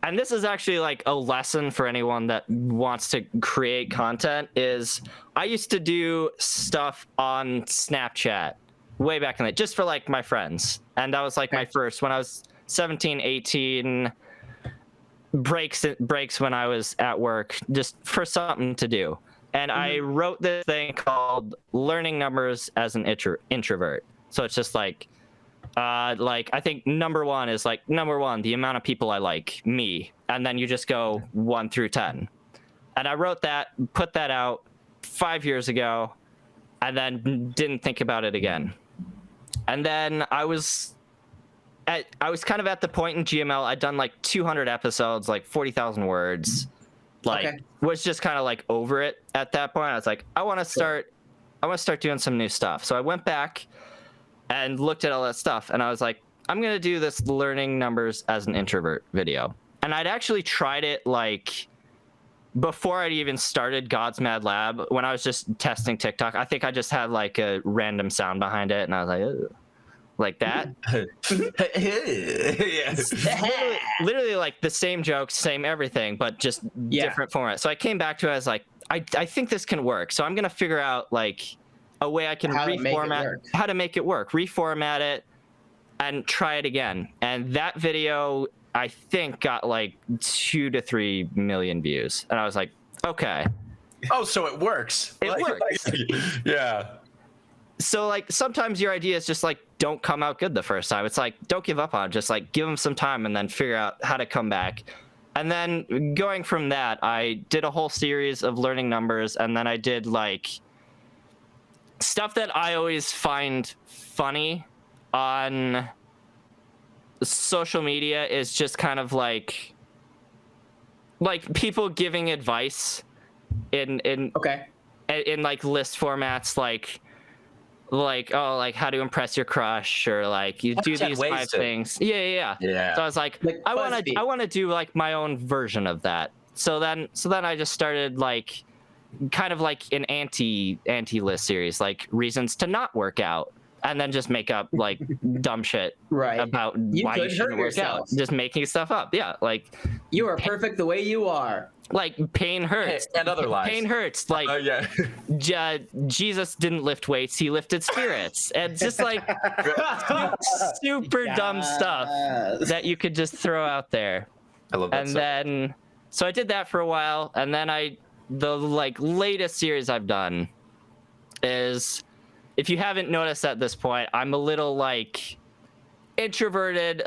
[SPEAKER 4] and this is actually like a lesson for anyone that wants to create content, is I used to do stuff on Snapchat way back in the day, just for like my friends. And that was like my first, when I was 17, 18, breaks when I was at work, just for something to do. And I wrote this thing called Learning Numbers as an Introvert. So it's just like I think number one, the amount of people I like, me. And then you just go 1 through 10. And I wrote that, put that out 5 years ago, and then didn't think about it again. And then I was kind of at the point in GML, I'd done like 200 episodes, like 40,000 words. Was just kind of like over it at that point. I was like, I want to start doing some new stuff. So I went back and looked at all that stuff, and I was like, I'm going to do this Learning Numbers as an Introvert video. And I'd actually tried it like before I'd even started God's Mad Lab, when I was just testing TikTok. I think I just had like a random sound behind it, and I was like, ugh. Like that.
[SPEAKER 2] Yes.
[SPEAKER 4] literally like the same jokes, same everything, but just different format. So I came back to it, I was like, I think this can work. So I'm going to figure out like a way I can how to make it work, reformat it, and try it again. And that video, I think, got like 2 to 3 million views. And I was like, okay.
[SPEAKER 2] Oh, so it works.
[SPEAKER 4] It works.
[SPEAKER 2] Yeah.
[SPEAKER 4] So like sometimes your ideas just like don't come out good the first time. It's like, don't give up on it. Just like give them some time and then figure out how to come back. And then going from that, I did a whole series of learning numbers, and then I did like stuff that I always find funny on social media is just kind of like people giving advice in like list formats, like, oh, like how to impress your crush, or like you do
[SPEAKER 2] 10
[SPEAKER 4] these
[SPEAKER 2] ways
[SPEAKER 4] 5
[SPEAKER 2] to-
[SPEAKER 4] things. Yeah. So I was like I
[SPEAKER 1] BuzzFeed.
[SPEAKER 4] want to do like my own version of that. So then I just started like kind of like an anti-list series, like reasons to not work out, and then just make up like dumb shit
[SPEAKER 1] Right.
[SPEAKER 4] about
[SPEAKER 1] You
[SPEAKER 4] why
[SPEAKER 1] could
[SPEAKER 4] you shouldn't
[SPEAKER 1] hurt
[SPEAKER 4] work
[SPEAKER 1] yourself.
[SPEAKER 4] out. Just making stuff up. Yeah, like
[SPEAKER 1] You are perfect the way you are.
[SPEAKER 4] like pain hurts.
[SPEAKER 2] And other lies.
[SPEAKER 4] Pain hurts. Like
[SPEAKER 2] Oh yeah.
[SPEAKER 4] Jesus didn't lift weights; he lifted spirits, and just like super dumb stuff that you could just throw out there.
[SPEAKER 2] I love that
[SPEAKER 4] And
[SPEAKER 2] stuff.
[SPEAKER 4] then, so I did that for a while, and then the like latest series I've done is, if you haven't noticed at this point, I'm a little like introverted,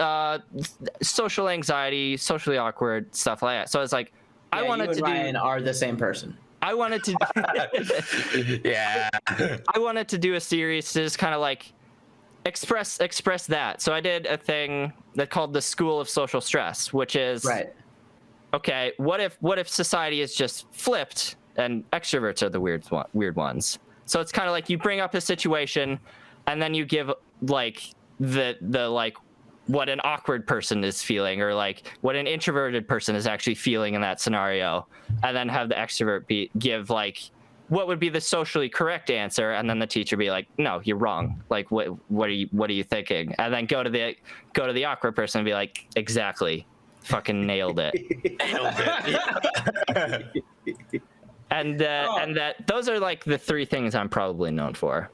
[SPEAKER 4] social anxiety, socially awkward, stuff like that. So it's like I
[SPEAKER 1] Yeah,
[SPEAKER 4] wanted
[SPEAKER 1] you and
[SPEAKER 4] to
[SPEAKER 1] Ryan are the same person.
[SPEAKER 4] I wanted to
[SPEAKER 2] Yeah.
[SPEAKER 4] I wanted to do a series to just kind of like express that. So I did a thing that called the School of Social Stress, which is
[SPEAKER 1] Right.
[SPEAKER 4] okay, what if society is just flipped and extroverts are the weird ones? So it's kind of like you bring up a situation and then you give like the like what an awkward person is feeling, or like what an introverted person is actually feeling in that scenario, and then have the extrovert give like what would be the socially correct answer, and then the teacher be like, no, you're wrong, like what are you thinking, and then go to the awkward person and be like, exactly, fucking nailed it. And that those are like the 3 things I'm probably known for.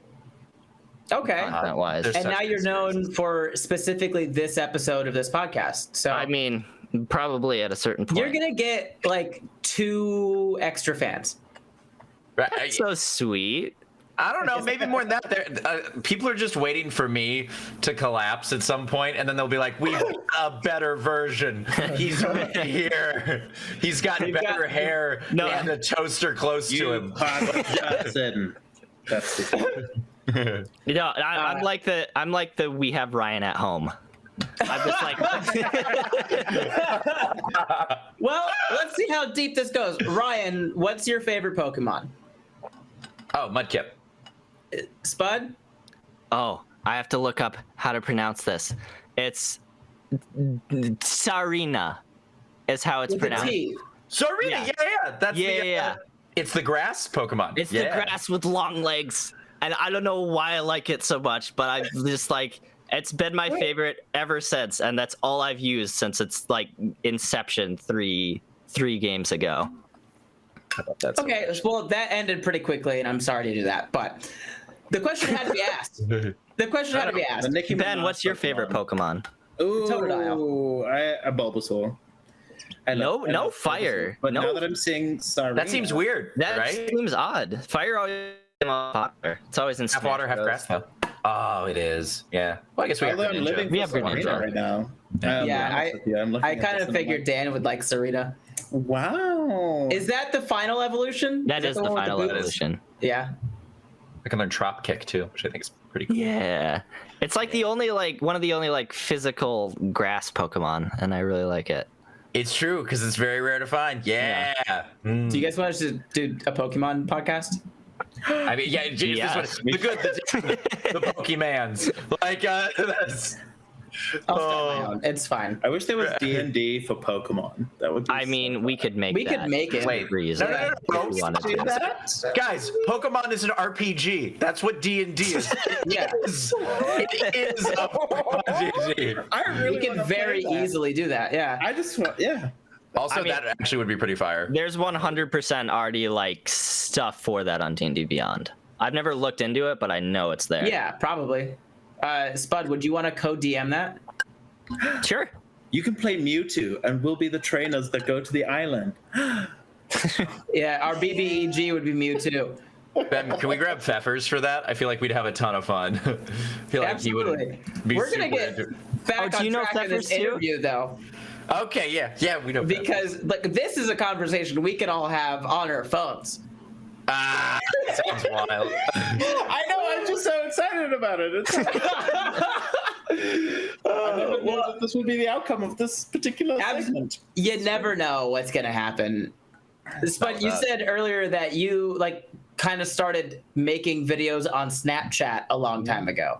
[SPEAKER 1] Okay.
[SPEAKER 4] That wise.
[SPEAKER 2] there's-
[SPEAKER 1] And now you're known for specifically this episode of this podcast. So
[SPEAKER 4] I mean, probably at a certain point.
[SPEAKER 1] you're gonna get like 2 extra fans.
[SPEAKER 2] Right.
[SPEAKER 4] so sweet.
[SPEAKER 2] I don't know, maybe more than that. People are just waiting for me to collapse at some point, and then they'll be like, "We have a better version. He's right here. He's got better hair and a toaster close to him."
[SPEAKER 3] Person. That's the
[SPEAKER 4] You know, I'm like the we have Ryan at home. I'm just like
[SPEAKER 1] Well, let's see how deep this goes. Ryan, what's your favorite Pokemon?
[SPEAKER 2] Oh, Mudkip.
[SPEAKER 1] Spud?
[SPEAKER 4] oh, I have to look up how to pronounce this. It's Sarina is how it's
[SPEAKER 1] With a
[SPEAKER 4] pronounced.
[SPEAKER 1] T.
[SPEAKER 2] Sarina, yeah. That's
[SPEAKER 4] Yeah.
[SPEAKER 2] It's the grass Pokemon.
[SPEAKER 4] It's the grass with long legs. And I don't know why I like it so much, but I just like, it's been my favorite ever since, and that's all I've used since it's like Inception 3 games ago.
[SPEAKER 1] Okay, well, that ended pretty quickly, and I'm sorry to do that, but the question had to be asked. The question had to be asked.
[SPEAKER 4] Ben, what's your favorite Pokemon?
[SPEAKER 3] Ooh,
[SPEAKER 1] Totodile.
[SPEAKER 3] a Bulbasaur. I
[SPEAKER 4] No
[SPEAKER 3] love
[SPEAKER 4] fire.
[SPEAKER 3] Bulbasaur. But
[SPEAKER 4] No.
[SPEAKER 3] now that I'm seeing Sarina,
[SPEAKER 2] That seems weird,
[SPEAKER 4] That
[SPEAKER 2] right?
[SPEAKER 4] seems odd. Fire always popular. It's always in
[SPEAKER 2] Half water, half grass, though. Oh, it is. Yeah. Well, I guess we have
[SPEAKER 3] Although I'm
[SPEAKER 2] Greninja.
[SPEAKER 3] living
[SPEAKER 4] We
[SPEAKER 3] for
[SPEAKER 4] have Greninja.
[SPEAKER 3] Sarina right now.
[SPEAKER 1] Yeah,
[SPEAKER 3] I'm looking
[SPEAKER 1] I
[SPEAKER 3] at
[SPEAKER 1] kind
[SPEAKER 3] this
[SPEAKER 1] of
[SPEAKER 3] and I'm
[SPEAKER 1] figured
[SPEAKER 3] like,
[SPEAKER 1] Dan would like Sarita.
[SPEAKER 3] Wow.
[SPEAKER 1] Is that the final evolution?
[SPEAKER 4] That is the
[SPEAKER 1] one with
[SPEAKER 4] final
[SPEAKER 1] boots?
[SPEAKER 4] evolution.
[SPEAKER 1] Yeah.
[SPEAKER 2] I can learn Trop Kick too, which I think is pretty cool.
[SPEAKER 4] Yeah. It's like the only like one of the only like physical grass Pokemon, and I really like it.
[SPEAKER 2] It's true because it's very rare to find. Yeah. Mm.
[SPEAKER 1] Do you guys want us to do a Pokemon podcast?
[SPEAKER 2] I mean, yeah. Geez,
[SPEAKER 4] Yeah.
[SPEAKER 2] this one, the good, the Pokemans. Like, that's.
[SPEAKER 1] I'll start my own. It's fine.
[SPEAKER 3] I wish there was D&D for Pokemon. That would be
[SPEAKER 4] I mean, we could make
[SPEAKER 1] We
[SPEAKER 4] that.
[SPEAKER 1] could make it.
[SPEAKER 2] Wait,
[SPEAKER 4] Pretty
[SPEAKER 2] no,
[SPEAKER 4] easily.
[SPEAKER 2] no, no,
[SPEAKER 4] if we
[SPEAKER 2] no,
[SPEAKER 4] wanted
[SPEAKER 2] do
[SPEAKER 4] to.
[SPEAKER 2] that. Guys, Pokemon is an RPG. That's what D&D is.
[SPEAKER 1] Yeah.
[SPEAKER 2] It is a RPG.
[SPEAKER 3] I really
[SPEAKER 1] We could
[SPEAKER 3] wanna play
[SPEAKER 1] very
[SPEAKER 3] that.
[SPEAKER 1] easily do that. Yeah.
[SPEAKER 3] I just want, yeah.
[SPEAKER 2] Also,
[SPEAKER 4] I mean-
[SPEAKER 2] that actually would be pretty fire.
[SPEAKER 4] There's 100% already like stuff for that on D&D Beyond. I've never looked into it, but I know it's there.
[SPEAKER 1] Yeah, probably. Spud, would you want to co-DM that?
[SPEAKER 4] Sure.
[SPEAKER 3] You can play Mewtwo, and we'll be the trainers that go to the island.
[SPEAKER 1] Yeah, our BBEG would be Mewtwo.
[SPEAKER 2] Ben, can we grab Pfeffers for that? I feel like we'd have a ton of fun. I feel like he
[SPEAKER 1] Absolutely.
[SPEAKER 2] would be
[SPEAKER 1] We're gonna
[SPEAKER 2] super
[SPEAKER 1] get
[SPEAKER 2] into-
[SPEAKER 1] back
[SPEAKER 4] do
[SPEAKER 1] on
[SPEAKER 4] you know
[SPEAKER 1] track in this
[SPEAKER 4] Pfeffers too?
[SPEAKER 1] interview, though,
[SPEAKER 2] Okay, yeah, we know. Pfeffers.
[SPEAKER 1] because like this is a conversation we can all have on our phones.
[SPEAKER 2] Sounds wild.
[SPEAKER 3] I know, I'm just so excited about it. It's I never knew that this would be the outcome of this particular segment.
[SPEAKER 1] You never know what's gonna happen. Spud, you said earlier that you like kind of started making videos on Snapchat a long time ago.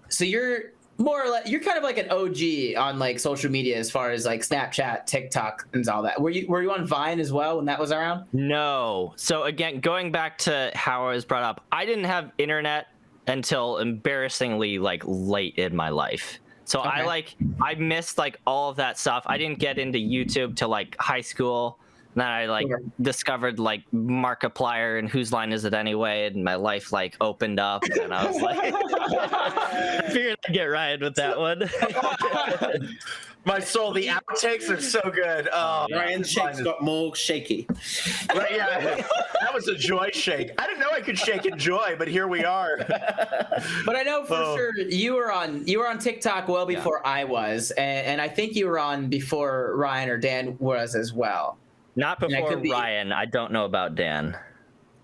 [SPEAKER 1] So you're more or less, you're kind of like an OG on like social media as far as like Snapchat, TikTok, and all that. Were you on Vine as well when that was around?
[SPEAKER 4] No. So again, going back to how I was brought up, I didn't have internet until embarrassingly like late in my life. So
[SPEAKER 1] Okay.
[SPEAKER 4] I missed like all of that stuff. I didn't get into YouTube till like high school. And then I like
[SPEAKER 1] Sure.
[SPEAKER 4] discovered like Markiplier and Whose Line Is It Anyway, and my life like opened up, and I was like, I figured I'd get Ryan with that one.
[SPEAKER 2] My soul, the outtakes are so good. Oh,
[SPEAKER 3] Ryan's shakes got more shaky.
[SPEAKER 2] right, yeah, that was a joy shake. I didn't know I could shake in joy, but here we are.
[SPEAKER 1] But I know for
[SPEAKER 2] Oh.
[SPEAKER 1] sure you were on TikTok well before I was, and I think you were on before Ryan or Dan was as well.
[SPEAKER 4] Not
[SPEAKER 1] I
[SPEAKER 4] before
[SPEAKER 1] could be-
[SPEAKER 4] Ryan. I don't know about Dan.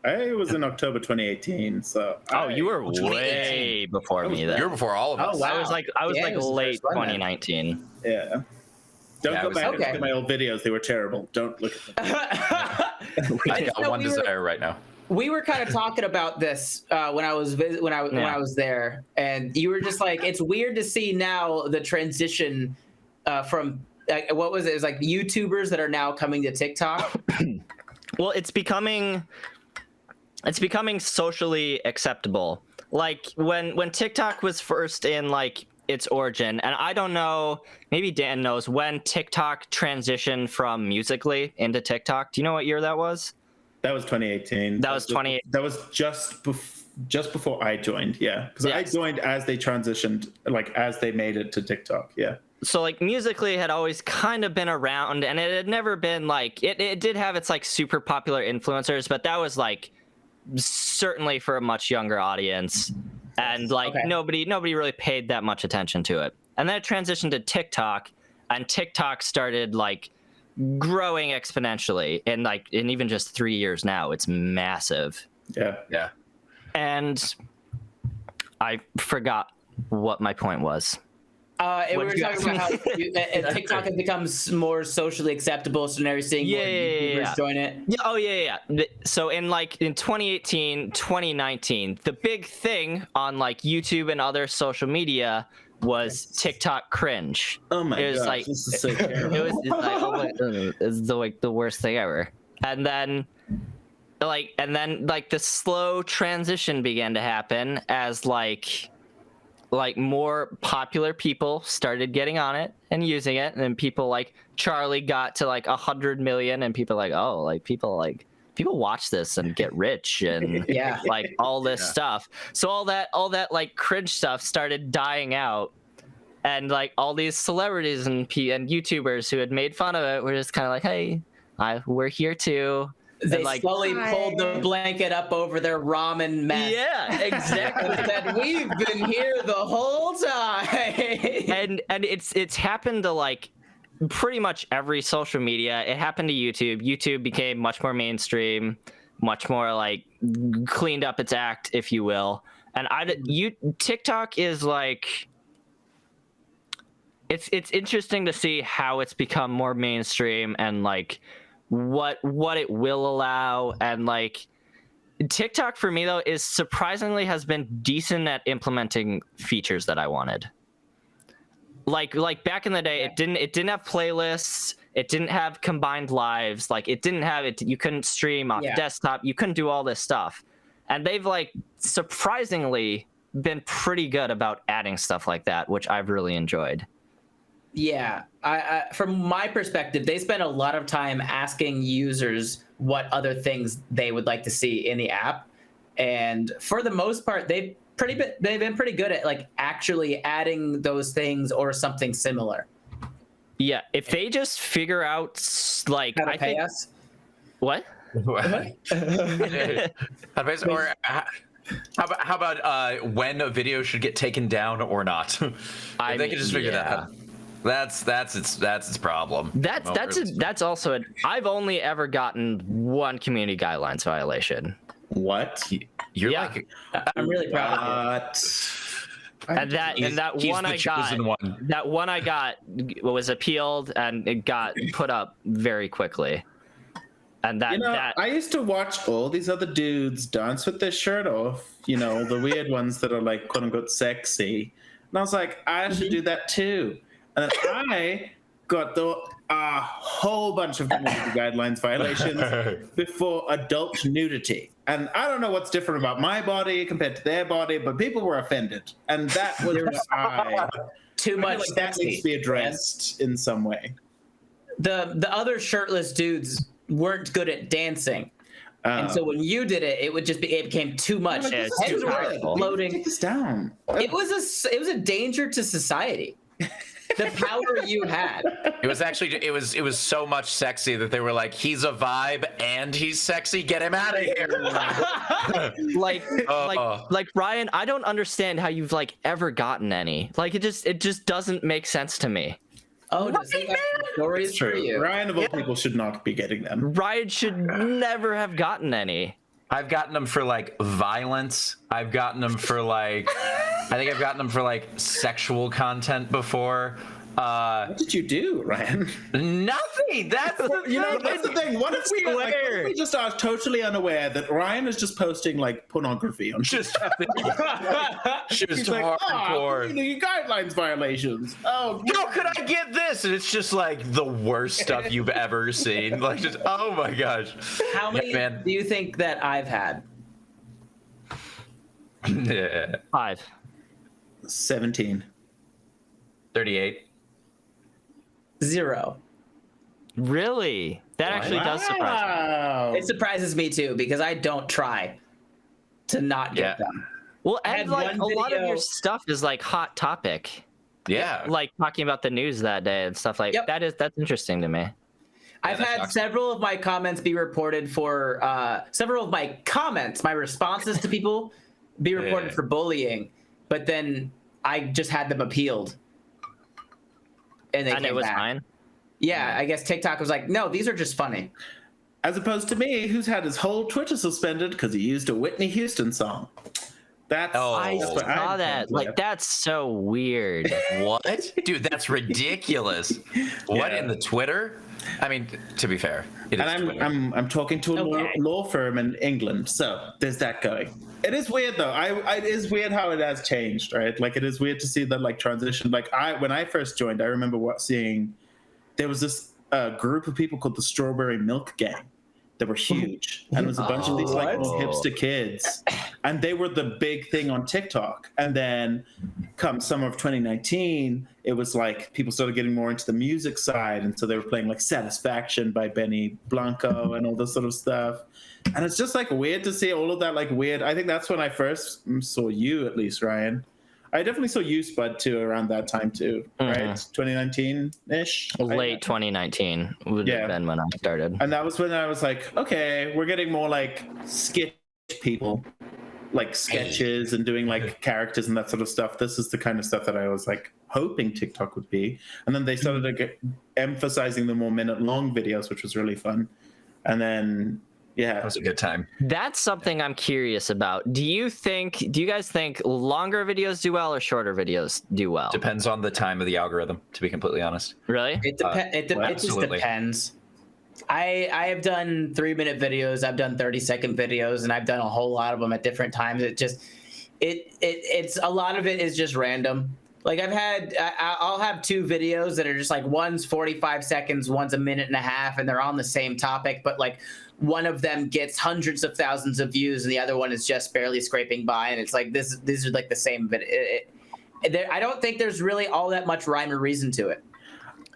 [SPEAKER 3] I was in October 2018, so.
[SPEAKER 4] Oh, you were
[SPEAKER 1] 2018.
[SPEAKER 4] way before me then.
[SPEAKER 2] You were before all of us.
[SPEAKER 1] Oh, wow.
[SPEAKER 4] I was like
[SPEAKER 1] Dan was the
[SPEAKER 4] late
[SPEAKER 1] first one then.
[SPEAKER 4] 2019.
[SPEAKER 3] Yeah. Don't
[SPEAKER 2] Yeah, it
[SPEAKER 3] go
[SPEAKER 2] was-
[SPEAKER 3] back and
[SPEAKER 1] Okay.
[SPEAKER 3] look at my old videos. They were terrible. Don't look at them.
[SPEAKER 2] I got
[SPEAKER 1] No,
[SPEAKER 2] one
[SPEAKER 1] we were-
[SPEAKER 2] desire right now.
[SPEAKER 1] We were kind of talking about this when I was when I was there, and you were just like, it's weird to see now the transition from what was it? It was like YouTubers that are now coming to TikTok.
[SPEAKER 4] Well, it's becoming socially acceptable. Like when TikTok was first in like its origin, and I don't know, maybe Dan knows when TikTok transitioned from Musical.ly into TikTok. Do you know what year that was?
[SPEAKER 3] That was 2018.
[SPEAKER 4] That was 2018.
[SPEAKER 3] That was just before I joined. Yeah, because I
[SPEAKER 4] Yes.
[SPEAKER 3] joined as they transitioned, like as they made it to TikTok. Yeah.
[SPEAKER 4] So like Musical.ly had always kind of been around, and it had never been like it did have its like super popular influencers, but that was like certainly for a much younger audience, and like
[SPEAKER 1] Okay.
[SPEAKER 4] nobody really paid that much attention to it. And then it transitioned to TikTok, and TikTok started like growing exponentially in even just 3 years now. It's massive.
[SPEAKER 3] Yeah.
[SPEAKER 2] Yeah.
[SPEAKER 4] And I forgot what my point was.
[SPEAKER 1] We
[SPEAKER 4] What
[SPEAKER 1] were
[SPEAKER 4] did you
[SPEAKER 1] talking about how TikTok has become more socially acceptable, so now you're seeing more YouTubers join it.
[SPEAKER 4] Yeah. So in 2018, 2019, the big thing on like YouTube and other social media was TikTok cringe.
[SPEAKER 3] Oh my
[SPEAKER 4] It was
[SPEAKER 3] gosh,
[SPEAKER 4] like-
[SPEAKER 3] this is so terrible.
[SPEAKER 4] It's the worst thing ever. And then the slow transition began to happen as like more popular people started getting on it and using it, and then people like Charlie got to like 100 million, and people like, oh, like people watch this and get rich and
[SPEAKER 1] Yeah.
[SPEAKER 4] like all this stuff. So all that like cringe stuff started dying out, and like all these celebrities and YouTubers who had made fun of it were just kind of like, hey, we're here too.
[SPEAKER 1] They
[SPEAKER 4] And, like,
[SPEAKER 1] slowly pulled the blanket up over their ramen mess.
[SPEAKER 4] yeah, exactly.
[SPEAKER 1] And said, we've been here the whole time.
[SPEAKER 4] and it's happened to like pretty much every social media. It happened to YouTube. YouTube became much more mainstream, much more like cleaned up its act, if you will. And TikTok is like, it's interesting to see how it's become more mainstream and like what it will allow. And like TikTok for me though is surprisingly has been decent at implementing features that I wanted. Like back in the day, it didn't have playlists, it didn't have combined lives, like it didn't have it. You couldn't stream off desktop, you couldn't do all this stuff, and they've like surprisingly been pretty good about adding stuff like that, which I've really enjoyed.
[SPEAKER 1] Yeah, I from my perspective, they spend a lot of time asking users what other things they would like to see in the app, and for the most part, they've been pretty good at like actually adding those things or something similar.
[SPEAKER 4] Yeah, if they just figure out like
[SPEAKER 1] How to pay us?
[SPEAKER 4] What?
[SPEAKER 2] Or how about when a video should get taken down or not? If they could just figure that out. That's its problem.
[SPEAKER 4] That's also I've only ever gotten one community guidelines violation.
[SPEAKER 3] What?
[SPEAKER 2] You're
[SPEAKER 4] Yeah.
[SPEAKER 2] like
[SPEAKER 1] I'm really proud of you.
[SPEAKER 4] And that
[SPEAKER 2] he's
[SPEAKER 4] one
[SPEAKER 2] the
[SPEAKER 4] I got,
[SPEAKER 2] chosen one.
[SPEAKER 4] that one I got was appealed and it got put up very quickly. And that
[SPEAKER 3] I used to watch all these other dudes dance with their shirt off, the weird ones that are like quote unquote sexy. And I was like, I should do that too. And then I got a whole bunch of community guidelines violations before adult nudity. And I don't know what's different about my body compared to their body, but people were offended. And that was
[SPEAKER 1] too much
[SPEAKER 3] like that needs to be addressed in some way.
[SPEAKER 1] The other shirtless dudes weren't good at dancing. And so when you did it, it became too much.
[SPEAKER 3] Like,
[SPEAKER 4] it's too powerful.
[SPEAKER 1] Floating.
[SPEAKER 3] Take this down.
[SPEAKER 1] It was a danger to society. The power you had.
[SPEAKER 2] It was actually it was so much sexy that they were like, he's a vibe and he's sexy. Get him out of here.
[SPEAKER 4] like Ryan, I don't understand how you've like ever gotten any. Like it just doesn't make sense to me.
[SPEAKER 1] Oh, does he have stories for you?
[SPEAKER 3] Ryan of all people should not be getting them.
[SPEAKER 4] Ryan should never have gotten any.
[SPEAKER 2] I've gotten them for like violence. I've gotten them for like, I think I've gotten them for like sexual content before.
[SPEAKER 3] What did you do, Ryan?
[SPEAKER 2] Nothing. That's
[SPEAKER 3] That's the thing. What if we just are totally unaware that Ryan is just posting like pornography on
[SPEAKER 2] just
[SPEAKER 3] like,
[SPEAKER 2] hardcore.
[SPEAKER 3] Community guidelines violations. Oh,
[SPEAKER 2] How could I get this? And it's just like the worst stuff you've ever seen. Like just oh my gosh.
[SPEAKER 1] How many do you think that I've had?
[SPEAKER 2] Yeah.
[SPEAKER 4] 5.
[SPEAKER 3] 17.
[SPEAKER 2] 38.
[SPEAKER 1] 0.
[SPEAKER 4] Really? That actually does surprise me.
[SPEAKER 1] It surprises me too because I don't try to not get them.
[SPEAKER 4] Well,
[SPEAKER 1] I had
[SPEAKER 4] and like
[SPEAKER 1] one
[SPEAKER 4] a lot of
[SPEAKER 1] video-
[SPEAKER 4] your stuff is like hot topic.
[SPEAKER 2] Yeah.
[SPEAKER 4] Like talking about the news that day and stuff like that's interesting to me.
[SPEAKER 1] I've had several of my comments be reported for several of my comments, my responses to people be reported for bullying, but then I just had them appealed. And it was
[SPEAKER 4] fine.
[SPEAKER 1] Yeah, I guess TikTok was like, no, these are just funny.
[SPEAKER 3] As opposed to me, who's had his whole Twitter suspended because he used a Whitney Houston song.
[SPEAKER 4] I saw that. Like, that's so weird.
[SPEAKER 2] What? Dude, that's ridiculous. What in the Twitter? I mean, to be fair, it is Twitter.
[SPEAKER 3] I'm talking to a law firm in England, so there's that going. It is weird though. It is weird how it has changed, right? Like it is weird to see that like transition. Like when I first joined, I remember seeing there was this group of people called the Strawberry Milk Gang. That were huge, and there was a bunch of these like little hipster kids, and they were the big thing on TikTok. And then, come summer of 2019, it was like people started getting more into the music side, and so they were playing like "Satisfaction" by Benny Blanco and all this sort of stuff. And it's just like weird to see all of that like weird. I think that's when I first saw you, at least, Ryan. I definitely saw you, Spud, too, around that time too, right? 2019-ish.
[SPEAKER 4] Late 2019 would have been when I started.
[SPEAKER 3] And that was when I was like, okay, we're getting more like sketch people, like sketches and doing like characters and that sort of stuff. This is the kind of stuff that I was like hoping TikTok would be. And then they started emphasizing the more minute-long videos, which was really fun. And then
[SPEAKER 2] that was a good time.
[SPEAKER 4] That's something I'm curious about. Do you guys think longer videos do well or shorter videos do well?
[SPEAKER 2] Depends on the time of the algorithm, to be completely honest.
[SPEAKER 4] Really?
[SPEAKER 1] It just depends. I have done 3-minute videos, I've done 30-second videos, and I've done a whole lot of them at different times. It's a lot of it is just random. Like I'll have 2 videos that are just like one's 45 seconds, one's a minute and a half, and they're on the same topic, but like one of them gets hundreds of thousands of views and the other one is just barely scraping by, and it's like these are like the same video. I don't think there's really all that much rhyme or reason to it.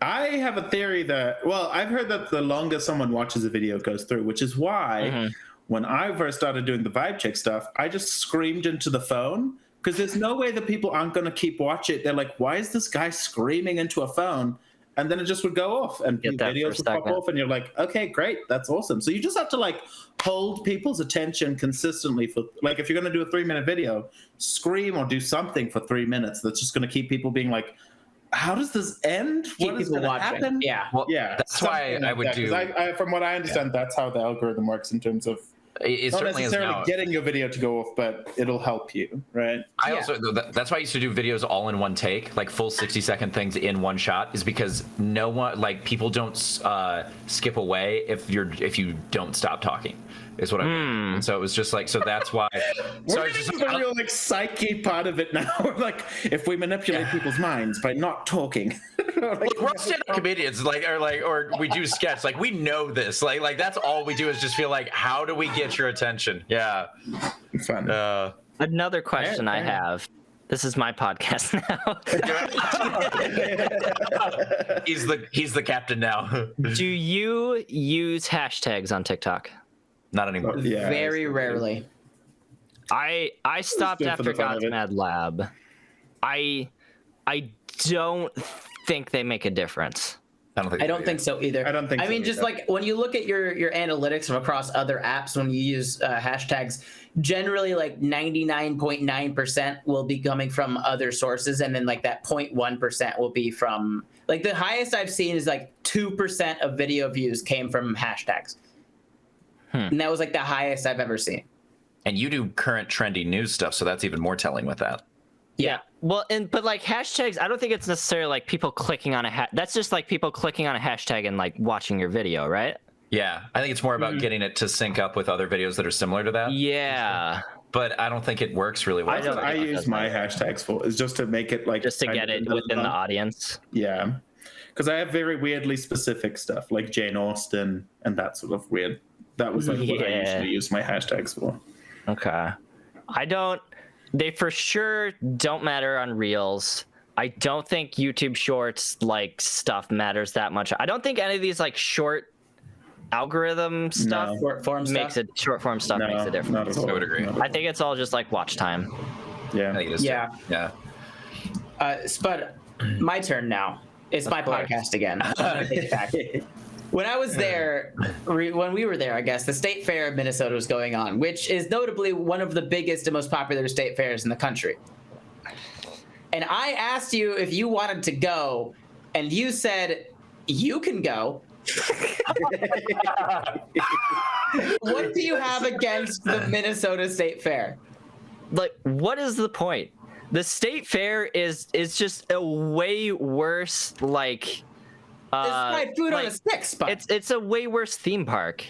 [SPEAKER 3] I have a theory that, well, I've heard that the longer someone watches a video goes through, which is why when I first started doing the vibe check stuff, I just screamed into the phone because there's no way that people aren't going to keep watching it. They're like, why is this guy screaming into a phone? And then it just would go off and videos would pop off and you're like, okay, great. That's awesome. So you just have to like hold people's attention consistently for like, if you're going to do a 3-minute video, scream or do something for 3 minutes. That's just going to keep people being like, how does this end? What is going to happen?
[SPEAKER 1] Yeah.
[SPEAKER 2] Well, that's why I would do.
[SPEAKER 3] From what I understand, that's how the algorithm works in terms of
[SPEAKER 2] It
[SPEAKER 3] Not
[SPEAKER 2] certainly is
[SPEAKER 3] necessarily
[SPEAKER 2] now.
[SPEAKER 3] getting your video to go off, but it'll help you, right?
[SPEAKER 2] I
[SPEAKER 1] Yeah.
[SPEAKER 2] also that's why I used to do videos all in one take, like full 60-second things in one shot, is because no one, like, people don't skip away if you don't stop talking. Is what I mean. And so it was just like, so that's why. So I
[SPEAKER 3] We're
[SPEAKER 2] was just
[SPEAKER 3] getting to the real like psyche part of it now. Like, if we manipulate people's minds by not talking.
[SPEAKER 2] Look, we're all stand-up comedians, or we do sketch. Like, we know this. Like that's all we do is just feel like, how do we get your attention? Yeah.
[SPEAKER 3] Fun.
[SPEAKER 4] Another question I have. This is my podcast now.
[SPEAKER 2] he's the captain now.
[SPEAKER 4] Do you use hashtags on TikTok?
[SPEAKER 2] Not anymore.
[SPEAKER 3] Yeah,
[SPEAKER 1] Very rarely.
[SPEAKER 4] I stopped
[SPEAKER 3] good for the
[SPEAKER 4] after
[SPEAKER 3] fun of
[SPEAKER 4] God's
[SPEAKER 3] it.
[SPEAKER 4] Mad Lab. I don't think they make a difference.
[SPEAKER 2] I don't think.
[SPEAKER 1] I don't think so either.
[SPEAKER 3] I don't think
[SPEAKER 1] I
[SPEAKER 3] so
[SPEAKER 1] mean, just
[SPEAKER 3] either.
[SPEAKER 1] like when you look at your analytics from across other apps, when you use hashtags, generally like 99.9% will be coming from other sources, and then like that 0.1% will be from, like, the highest I've seen is like 2% of video views came from hashtags. And that was like the highest I've ever seen.
[SPEAKER 2] And you do current trendy news stuff, so that's even more telling with that.
[SPEAKER 1] Yeah.
[SPEAKER 4] Well, but like hashtags, I don't think it's necessarily like people clicking on that's just like people clicking on a hashtag and like watching your video, right?
[SPEAKER 2] Yeah, I think it's more about getting it to sync up with other videos that are similar to that.
[SPEAKER 4] Yeah.
[SPEAKER 2] But I don't think it works really well.
[SPEAKER 3] That's what I use my hashtags for, is just to make it like
[SPEAKER 4] Just to
[SPEAKER 3] kind
[SPEAKER 4] get
[SPEAKER 3] of
[SPEAKER 4] it within the audience.
[SPEAKER 3] Yeah, because I have very weirdly specific stuff like Jane Austen and that sort of weird. That was like what I
[SPEAKER 4] Yeah.
[SPEAKER 3] usually use my hashtags for.
[SPEAKER 4] Okay. They for sure don't matter on Reels. I don't think YouTube Shorts like stuff matters that much. I don't think any of these like short algorithm stuff
[SPEAKER 1] Short form
[SPEAKER 4] makes
[SPEAKER 1] stuff.
[SPEAKER 4] it short form stuff makes a
[SPEAKER 3] not
[SPEAKER 4] difference.
[SPEAKER 3] at all.
[SPEAKER 2] I would agree.
[SPEAKER 3] Not at
[SPEAKER 4] I think it's all just like watch time.
[SPEAKER 3] all.
[SPEAKER 2] I
[SPEAKER 3] Yeah.
[SPEAKER 2] think it is.
[SPEAKER 1] Yeah.
[SPEAKER 2] Yeah.
[SPEAKER 1] Spud, my turn now. It's my
[SPEAKER 4] course.
[SPEAKER 1] podcast again. I'm gonna take it back. When I was there, when we were there, I guess, the State Fair of Minnesota was going on, which is notably one of the biggest and most popular state fairs in the country. And I asked you if you wanted to go, and you said, you can go. What do you have against the Minnesota State Fair?
[SPEAKER 4] Like, what is the point? The state fair is just a way worse like
[SPEAKER 1] It's fried food on a
[SPEAKER 4] like,
[SPEAKER 1] stick, Spud.
[SPEAKER 4] it's a way worse theme park.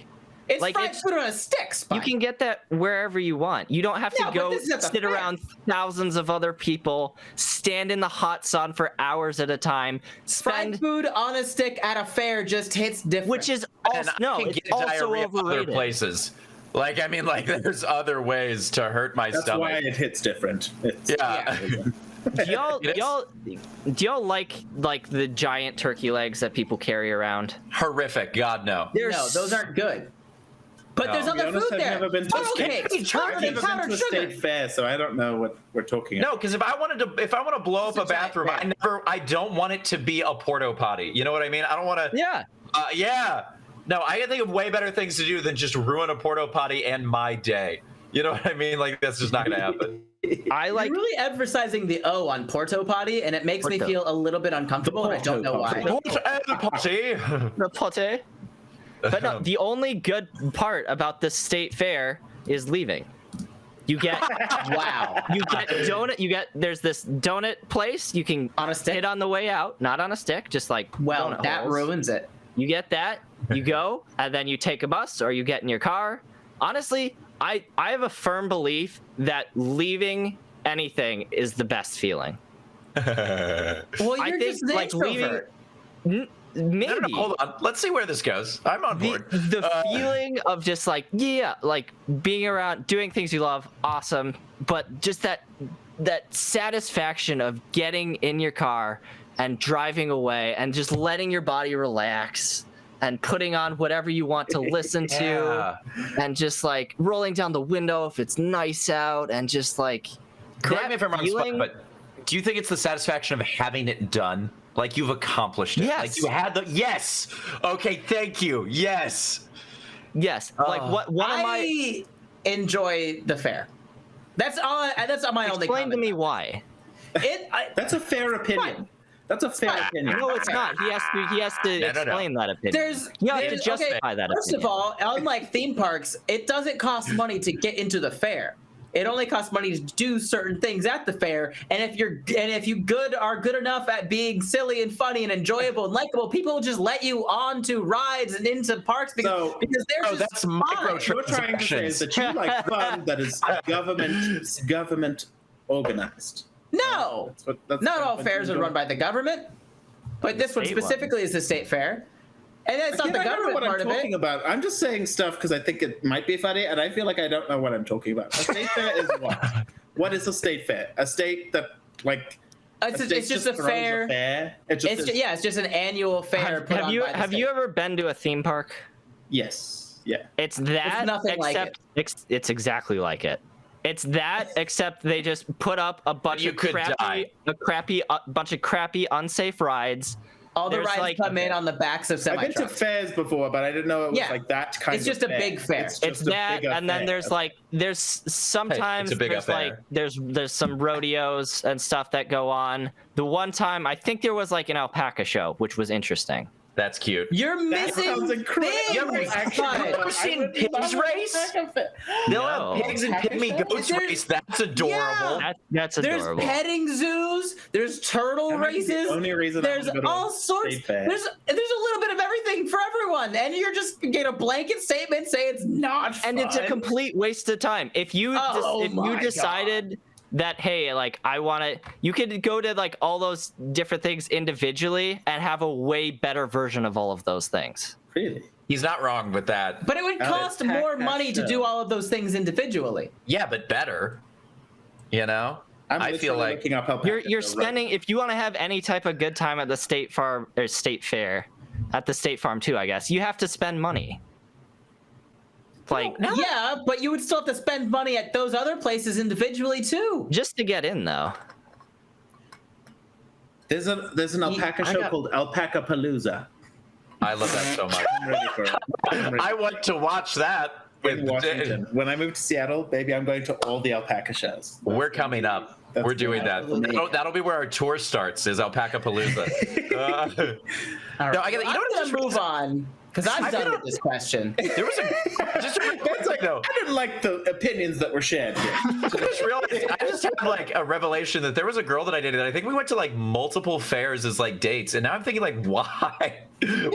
[SPEAKER 1] It's
[SPEAKER 4] like,
[SPEAKER 1] fried
[SPEAKER 4] it's-
[SPEAKER 1] food on a stick, Spud.
[SPEAKER 4] You can get that wherever you want. You don't have to
[SPEAKER 1] No, but
[SPEAKER 4] go
[SPEAKER 1] this is at the
[SPEAKER 4] sit
[SPEAKER 1] fair.
[SPEAKER 4] around thousands of other people, stand in the hot sun for hours at a time,
[SPEAKER 1] Fried
[SPEAKER 4] spend,
[SPEAKER 1] food on a stick at a fair just hits different.
[SPEAKER 4] which is
[SPEAKER 2] And
[SPEAKER 4] also
[SPEAKER 2] I
[SPEAKER 4] no,
[SPEAKER 2] can
[SPEAKER 4] it's
[SPEAKER 2] get
[SPEAKER 4] also
[SPEAKER 2] diarrhea other
[SPEAKER 4] overrated.
[SPEAKER 2] places. Like, I mean, like, there's other ways to hurt my
[SPEAKER 3] That's
[SPEAKER 2] stomach.
[SPEAKER 3] why it hits different. It's,
[SPEAKER 2] Yeah.
[SPEAKER 4] Do y'all,
[SPEAKER 2] It is.
[SPEAKER 4] do y'all like the giant turkey legs that people carry around?
[SPEAKER 2] Horrific. God, no.
[SPEAKER 4] They're
[SPEAKER 1] no, those aren't good. But
[SPEAKER 2] No.
[SPEAKER 1] there's
[SPEAKER 2] To
[SPEAKER 3] To
[SPEAKER 1] other
[SPEAKER 3] be honest,
[SPEAKER 1] food
[SPEAKER 3] I've
[SPEAKER 1] there.
[SPEAKER 3] never been to a
[SPEAKER 1] Funnel
[SPEAKER 3] state.
[SPEAKER 1] cakes,
[SPEAKER 3] I've
[SPEAKER 1] powdered
[SPEAKER 3] never been to
[SPEAKER 1] powdered
[SPEAKER 3] a
[SPEAKER 1] sugar.
[SPEAKER 3] state fair, so I don't know what we're talking about.
[SPEAKER 2] No, because if I want to blow up a bathroom, I don't want it to be a porta potty. You know what I mean? I don't want to.
[SPEAKER 4] Yeah.
[SPEAKER 2] Yeah. No, I can think of way better things to do than just ruin a porta potty and my day. You know what I mean? Like, that's just not going to happen.
[SPEAKER 4] I like
[SPEAKER 1] You're really emphasizing the O on porto potty, and it makes me
[SPEAKER 4] Porto.
[SPEAKER 1] feel a little bit uncomfortable, and I don't know why.
[SPEAKER 2] Porta potty.
[SPEAKER 4] the pote. But no, the only good part about the state fair is leaving. You get
[SPEAKER 1] Wow.
[SPEAKER 4] you get donut. There's this donut place you can
[SPEAKER 1] On a stick?
[SPEAKER 4] hit on the way out, not on a stick, just like
[SPEAKER 1] Well,
[SPEAKER 4] donut
[SPEAKER 1] that
[SPEAKER 4] holes.
[SPEAKER 1] ruins it.
[SPEAKER 4] You get that, you go, and then you take a bus or you get in your car. Honestly, I have a firm belief that leaving anything is the best feeling.
[SPEAKER 1] Well,
[SPEAKER 4] I
[SPEAKER 1] you're
[SPEAKER 4] think,
[SPEAKER 1] just the
[SPEAKER 4] like, leaving-
[SPEAKER 1] introvert.
[SPEAKER 4] Maybe
[SPEAKER 2] No, hold on. Let's see where this goes. I'm on board.
[SPEAKER 4] the feeling of just like, yeah, like being around, doing things you love, awesome, but just that satisfaction of getting in your car and driving away and just letting your body relax and putting on whatever you want to listen to and just like rolling down the window if it's nice out and just like
[SPEAKER 2] Correct
[SPEAKER 4] that
[SPEAKER 2] me if I'm wrong,
[SPEAKER 4] feeling-
[SPEAKER 2] but do you think it's the satisfaction of having it done? Like, you've accomplished it.
[SPEAKER 4] Yes.
[SPEAKER 2] Like, you had the yes. Okay, thank you. Yes.
[SPEAKER 4] yes, like what one of my
[SPEAKER 1] I enjoy the fair. That's all. That's my only.
[SPEAKER 4] explain to
[SPEAKER 1] comment.
[SPEAKER 4] me why.
[SPEAKER 1] It.
[SPEAKER 3] That's a fair opinion. That's a fair opinion.
[SPEAKER 4] No, it's not. He has to
[SPEAKER 2] No.
[SPEAKER 4] explain that opinion.
[SPEAKER 1] There's
[SPEAKER 4] You have to
[SPEAKER 1] there's-
[SPEAKER 4] justify that
[SPEAKER 1] First
[SPEAKER 4] opinion.
[SPEAKER 1] of all, unlike theme parks, it doesn't cost money to get into the fair. It only costs money to do certain things at the fair, and if you are good enough at being silly and funny and enjoyable and likable, people will just let you onto rides and into parks because there's
[SPEAKER 2] that's
[SPEAKER 1] just fun.
[SPEAKER 3] What you're trying to say is that you like fun that is government organized.
[SPEAKER 1] No,
[SPEAKER 3] That's
[SPEAKER 1] not all
[SPEAKER 3] what
[SPEAKER 1] fairs
[SPEAKER 3] you
[SPEAKER 1] are
[SPEAKER 3] don't-
[SPEAKER 1] run by the government, but this one
[SPEAKER 4] state one.
[SPEAKER 1] specifically is the state fair, and it's not
[SPEAKER 3] Again,
[SPEAKER 1] the
[SPEAKER 3] I don't know
[SPEAKER 1] government
[SPEAKER 3] what
[SPEAKER 1] part
[SPEAKER 3] I'm
[SPEAKER 1] of
[SPEAKER 3] talking
[SPEAKER 1] it.
[SPEAKER 3] about. I'm just saying stuff because I think it might be funny, and I feel like I don't know what I'm talking about. A state fair is what? What is a state fair? A state that like
[SPEAKER 1] It's
[SPEAKER 3] state
[SPEAKER 1] just a
[SPEAKER 3] throws
[SPEAKER 1] fair.
[SPEAKER 3] It just is,
[SPEAKER 1] It's just an annual fair. put
[SPEAKER 4] Have
[SPEAKER 1] on
[SPEAKER 4] you
[SPEAKER 1] by the
[SPEAKER 4] have you
[SPEAKER 1] state.
[SPEAKER 4] ever been to a theme park?
[SPEAKER 3] yes, yeah.
[SPEAKER 4] It's that,
[SPEAKER 1] nothing like
[SPEAKER 4] except it's exactly like it. It's that, except they just put up a bunch
[SPEAKER 2] You
[SPEAKER 4] of
[SPEAKER 2] could die.
[SPEAKER 4] bunch of crappy, unsafe rides.
[SPEAKER 1] All the
[SPEAKER 4] There's
[SPEAKER 1] rides
[SPEAKER 4] like-
[SPEAKER 1] come in on the backs of
[SPEAKER 3] I've
[SPEAKER 1] semi
[SPEAKER 3] been to
[SPEAKER 1] trucks.
[SPEAKER 3] fairs before, but I didn't know it was
[SPEAKER 1] Yeah.
[SPEAKER 3] like that kind
[SPEAKER 1] It's
[SPEAKER 3] of
[SPEAKER 1] just a big fair.
[SPEAKER 3] It's
[SPEAKER 4] It's
[SPEAKER 3] just a
[SPEAKER 4] that,
[SPEAKER 3] bigger
[SPEAKER 4] and then
[SPEAKER 3] fair.
[SPEAKER 4] there's sometimes
[SPEAKER 2] Hey, it's a big
[SPEAKER 4] there's like
[SPEAKER 2] affair.
[SPEAKER 4] there's some rodeos and stuff that go on. The one time I think there was like an alpaca show, which was interesting.
[SPEAKER 2] That's cute.
[SPEAKER 1] You're
[SPEAKER 3] That
[SPEAKER 1] missing
[SPEAKER 3] sounds incredible.
[SPEAKER 1] things.
[SPEAKER 3] Actually,
[SPEAKER 1] Bud.
[SPEAKER 2] ever seen
[SPEAKER 3] I would
[SPEAKER 2] Pigs
[SPEAKER 3] love a
[SPEAKER 2] Race?
[SPEAKER 3] alpaca fair.
[SPEAKER 2] They'll
[SPEAKER 4] No.
[SPEAKER 2] have pigs and pygmy goats
[SPEAKER 1] There's-
[SPEAKER 2] race. That's adorable.
[SPEAKER 1] Yeah.
[SPEAKER 4] That's
[SPEAKER 1] There's
[SPEAKER 4] adorable.
[SPEAKER 1] petting zoos. There's turtle
[SPEAKER 3] That might be the
[SPEAKER 1] races.
[SPEAKER 3] only reason I
[SPEAKER 1] There's
[SPEAKER 3] wanna go to
[SPEAKER 1] all
[SPEAKER 3] a
[SPEAKER 1] sorts.
[SPEAKER 3] state fair.
[SPEAKER 1] There's a little bit of everything for everyone, and you're just get a blanket statement say it's not fun.
[SPEAKER 4] And it's a complete waste of time. If you
[SPEAKER 1] Oh my
[SPEAKER 4] decided that, hey, like I want to, you could go to like all those different things individually and have a way better version of all of those things.
[SPEAKER 3] Really?
[SPEAKER 2] He's not wrong with that.
[SPEAKER 1] But it would cost more
[SPEAKER 3] Alpaca
[SPEAKER 1] money to
[SPEAKER 3] show.
[SPEAKER 1] do all of those things individually.
[SPEAKER 2] Yeah, but better. You know? I feel
[SPEAKER 3] literally
[SPEAKER 2] like
[SPEAKER 3] looking up alpaca
[SPEAKER 4] You're
[SPEAKER 3] show right
[SPEAKER 4] spending, if you want to have any type of good time at the state farm or state fair, at the state farm too, I guess you have to spend money. Like
[SPEAKER 1] Yeah, but you would still have to spend money at those other places individually too.
[SPEAKER 4] just to get in though.
[SPEAKER 3] There's an alpaca
[SPEAKER 1] I
[SPEAKER 3] show
[SPEAKER 1] got-
[SPEAKER 3] called Alpaca Palooza.
[SPEAKER 2] I love that so much.
[SPEAKER 3] I'm ready for it. I'm ready.
[SPEAKER 2] I want to watch that.
[SPEAKER 3] In Washington. When I move to Seattle, baby, I'm going to all the alpaca shows.
[SPEAKER 2] We're coming up.
[SPEAKER 3] That's
[SPEAKER 2] We're doing that.
[SPEAKER 3] absolutely-
[SPEAKER 2] That'll be where our tour starts. Is Alpaca Palooza.
[SPEAKER 1] All
[SPEAKER 2] No, I gotta- you know
[SPEAKER 1] I'm
[SPEAKER 2] what I
[SPEAKER 1] gonna
[SPEAKER 2] just
[SPEAKER 1] move on because I'm done with this question.
[SPEAKER 2] There was just a
[SPEAKER 3] That's like,
[SPEAKER 2] though.
[SPEAKER 3] I didn't like the opinions that were shared here.
[SPEAKER 2] I just realized I just had like a revelation that there was a girl that I dated. I think we went to like multiple fairs as like dates, and now I'm thinking like, why?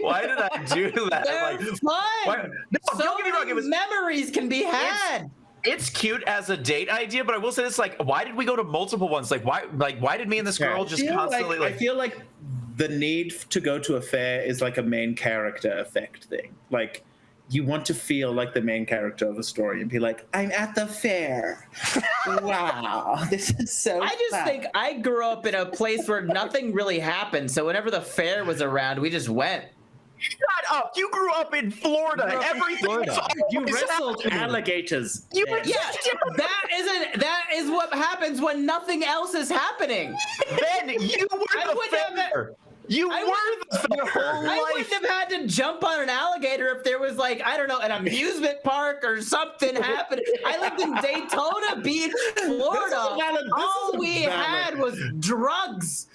[SPEAKER 2] Why did I do that?
[SPEAKER 1] They're
[SPEAKER 2] Like,
[SPEAKER 1] fun.
[SPEAKER 2] why- No,
[SPEAKER 1] So
[SPEAKER 2] don't get me wrong. It was
[SPEAKER 1] memories can be had.
[SPEAKER 2] it's cute as a date idea, but I will say this: like, why did we go to multiple ones? Like, why did me and this girl just constantly
[SPEAKER 3] I feel like the need to go to a fair is like a main character effect thing. Like, you want to feel like the main character of a story and be like, I'm at the fair. Wow, this is so
[SPEAKER 1] I just
[SPEAKER 3] fun.
[SPEAKER 1] think I grew up in a place where nothing really happened. So whenever the fair was around, we just went.
[SPEAKER 2] Shut up! You grew up in Florida.
[SPEAKER 4] grew up in
[SPEAKER 2] Everything
[SPEAKER 4] Florida.
[SPEAKER 2] was
[SPEAKER 3] You
[SPEAKER 2] always
[SPEAKER 3] wrestled
[SPEAKER 2] happening.
[SPEAKER 3] alligators.
[SPEAKER 2] You
[SPEAKER 3] Yeah.
[SPEAKER 2] were
[SPEAKER 1] Yeah, that is what happens when nothing else is happening.
[SPEAKER 2] Ben, you were
[SPEAKER 1] I
[SPEAKER 2] the
[SPEAKER 1] wouldn't have-
[SPEAKER 2] fair. You
[SPEAKER 1] I
[SPEAKER 2] were the
[SPEAKER 4] Your
[SPEAKER 2] fair.
[SPEAKER 4] whole
[SPEAKER 1] I
[SPEAKER 4] life.
[SPEAKER 1] wouldn't have had to jump on an alligator if there was like, I don't know, an amusement park or something happening. I lived in Daytona Beach, Florida.
[SPEAKER 3] this
[SPEAKER 1] All
[SPEAKER 3] is a
[SPEAKER 1] we
[SPEAKER 3] valid-
[SPEAKER 1] had was drugs.